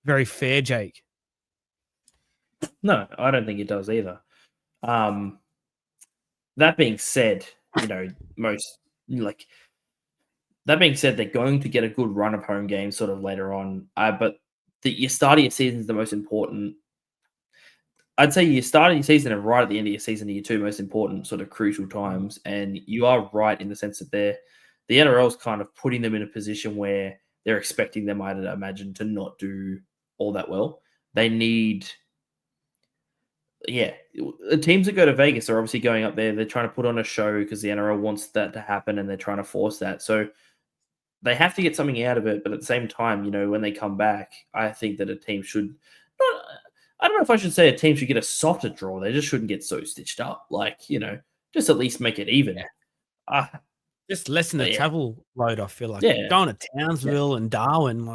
very fair, Jake. No, I don't think it does either. That being said, that being said, they're going to get a good run of home games sort of later on. But your start of your season is the most important. I'd say your start of your season and right at the end of your season are your two most important sort of crucial times. And you are right in the sense that the NRL is kind of putting them in a position where they're expecting them, I'd imagine, to not do all that well. They need, the teams that go to Vegas are obviously going up there. They're trying to put on a show because the NRL wants that to happen, and they're trying to force that. So they have to get something out of it. But at the same time, when they come back, I think that a team should not. I don't know if I should say a team should get a softer draw. They just shouldn't get so stitched up. Just at least make it even. Yeah. Just lessen the travel load, I feel like. Yeah. Going to Townsville and Darwin,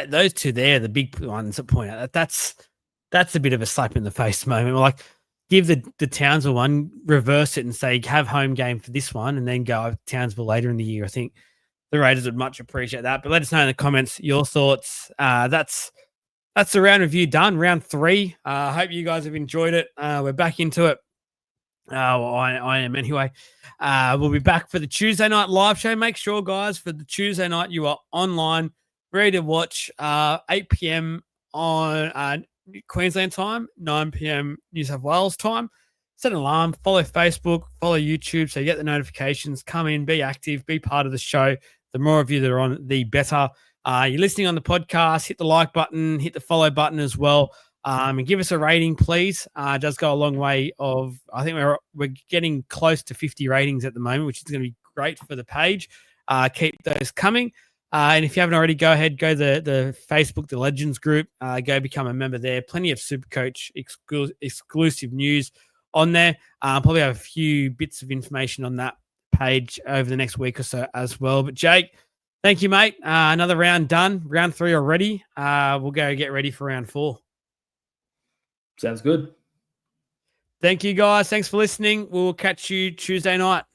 those two there, the big ones that point out, that's a bit of a slap in the face moment. Like, give the Townsville one, reverse it and say, have home game for this one, and then go Townsville later in the year. I think the Raiders would much appreciate that. But let us know in the comments your thoughts. That's the round review done. Round 3. I hope you guys have enjoyed it. We're back into it. I am anyway. We'll be back for the Tuesday night live show. Make sure, guys, for the Tuesday night, you are online, ready to watch 8 p.m. on Queensland time, 9 p.m. New South Wales time. Set an alarm, follow Facebook, follow YouTube so you get the notifications. Come in, be active, be part of the show. The more of you that are on, the better. You're listening on the podcast, hit the like button, hit the follow button as well. And give us a rating, please. It does go a long way. I think we're getting close to 50 ratings at the moment, which is going to be great for the page. Keep those coming. And if you haven't already, go ahead, go to the Facebook, the Legends group, go become a member there. Plenty of Supercoach exclusive news on there. Probably have a few bits of information on that page over the next week or so as well. But Jake, thank you, mate. Another round done. Round 3 already. We'll go get ready for round 4. Sounds good. Thank you, guys. Thanks for listening. We'll catch you Tuesday night.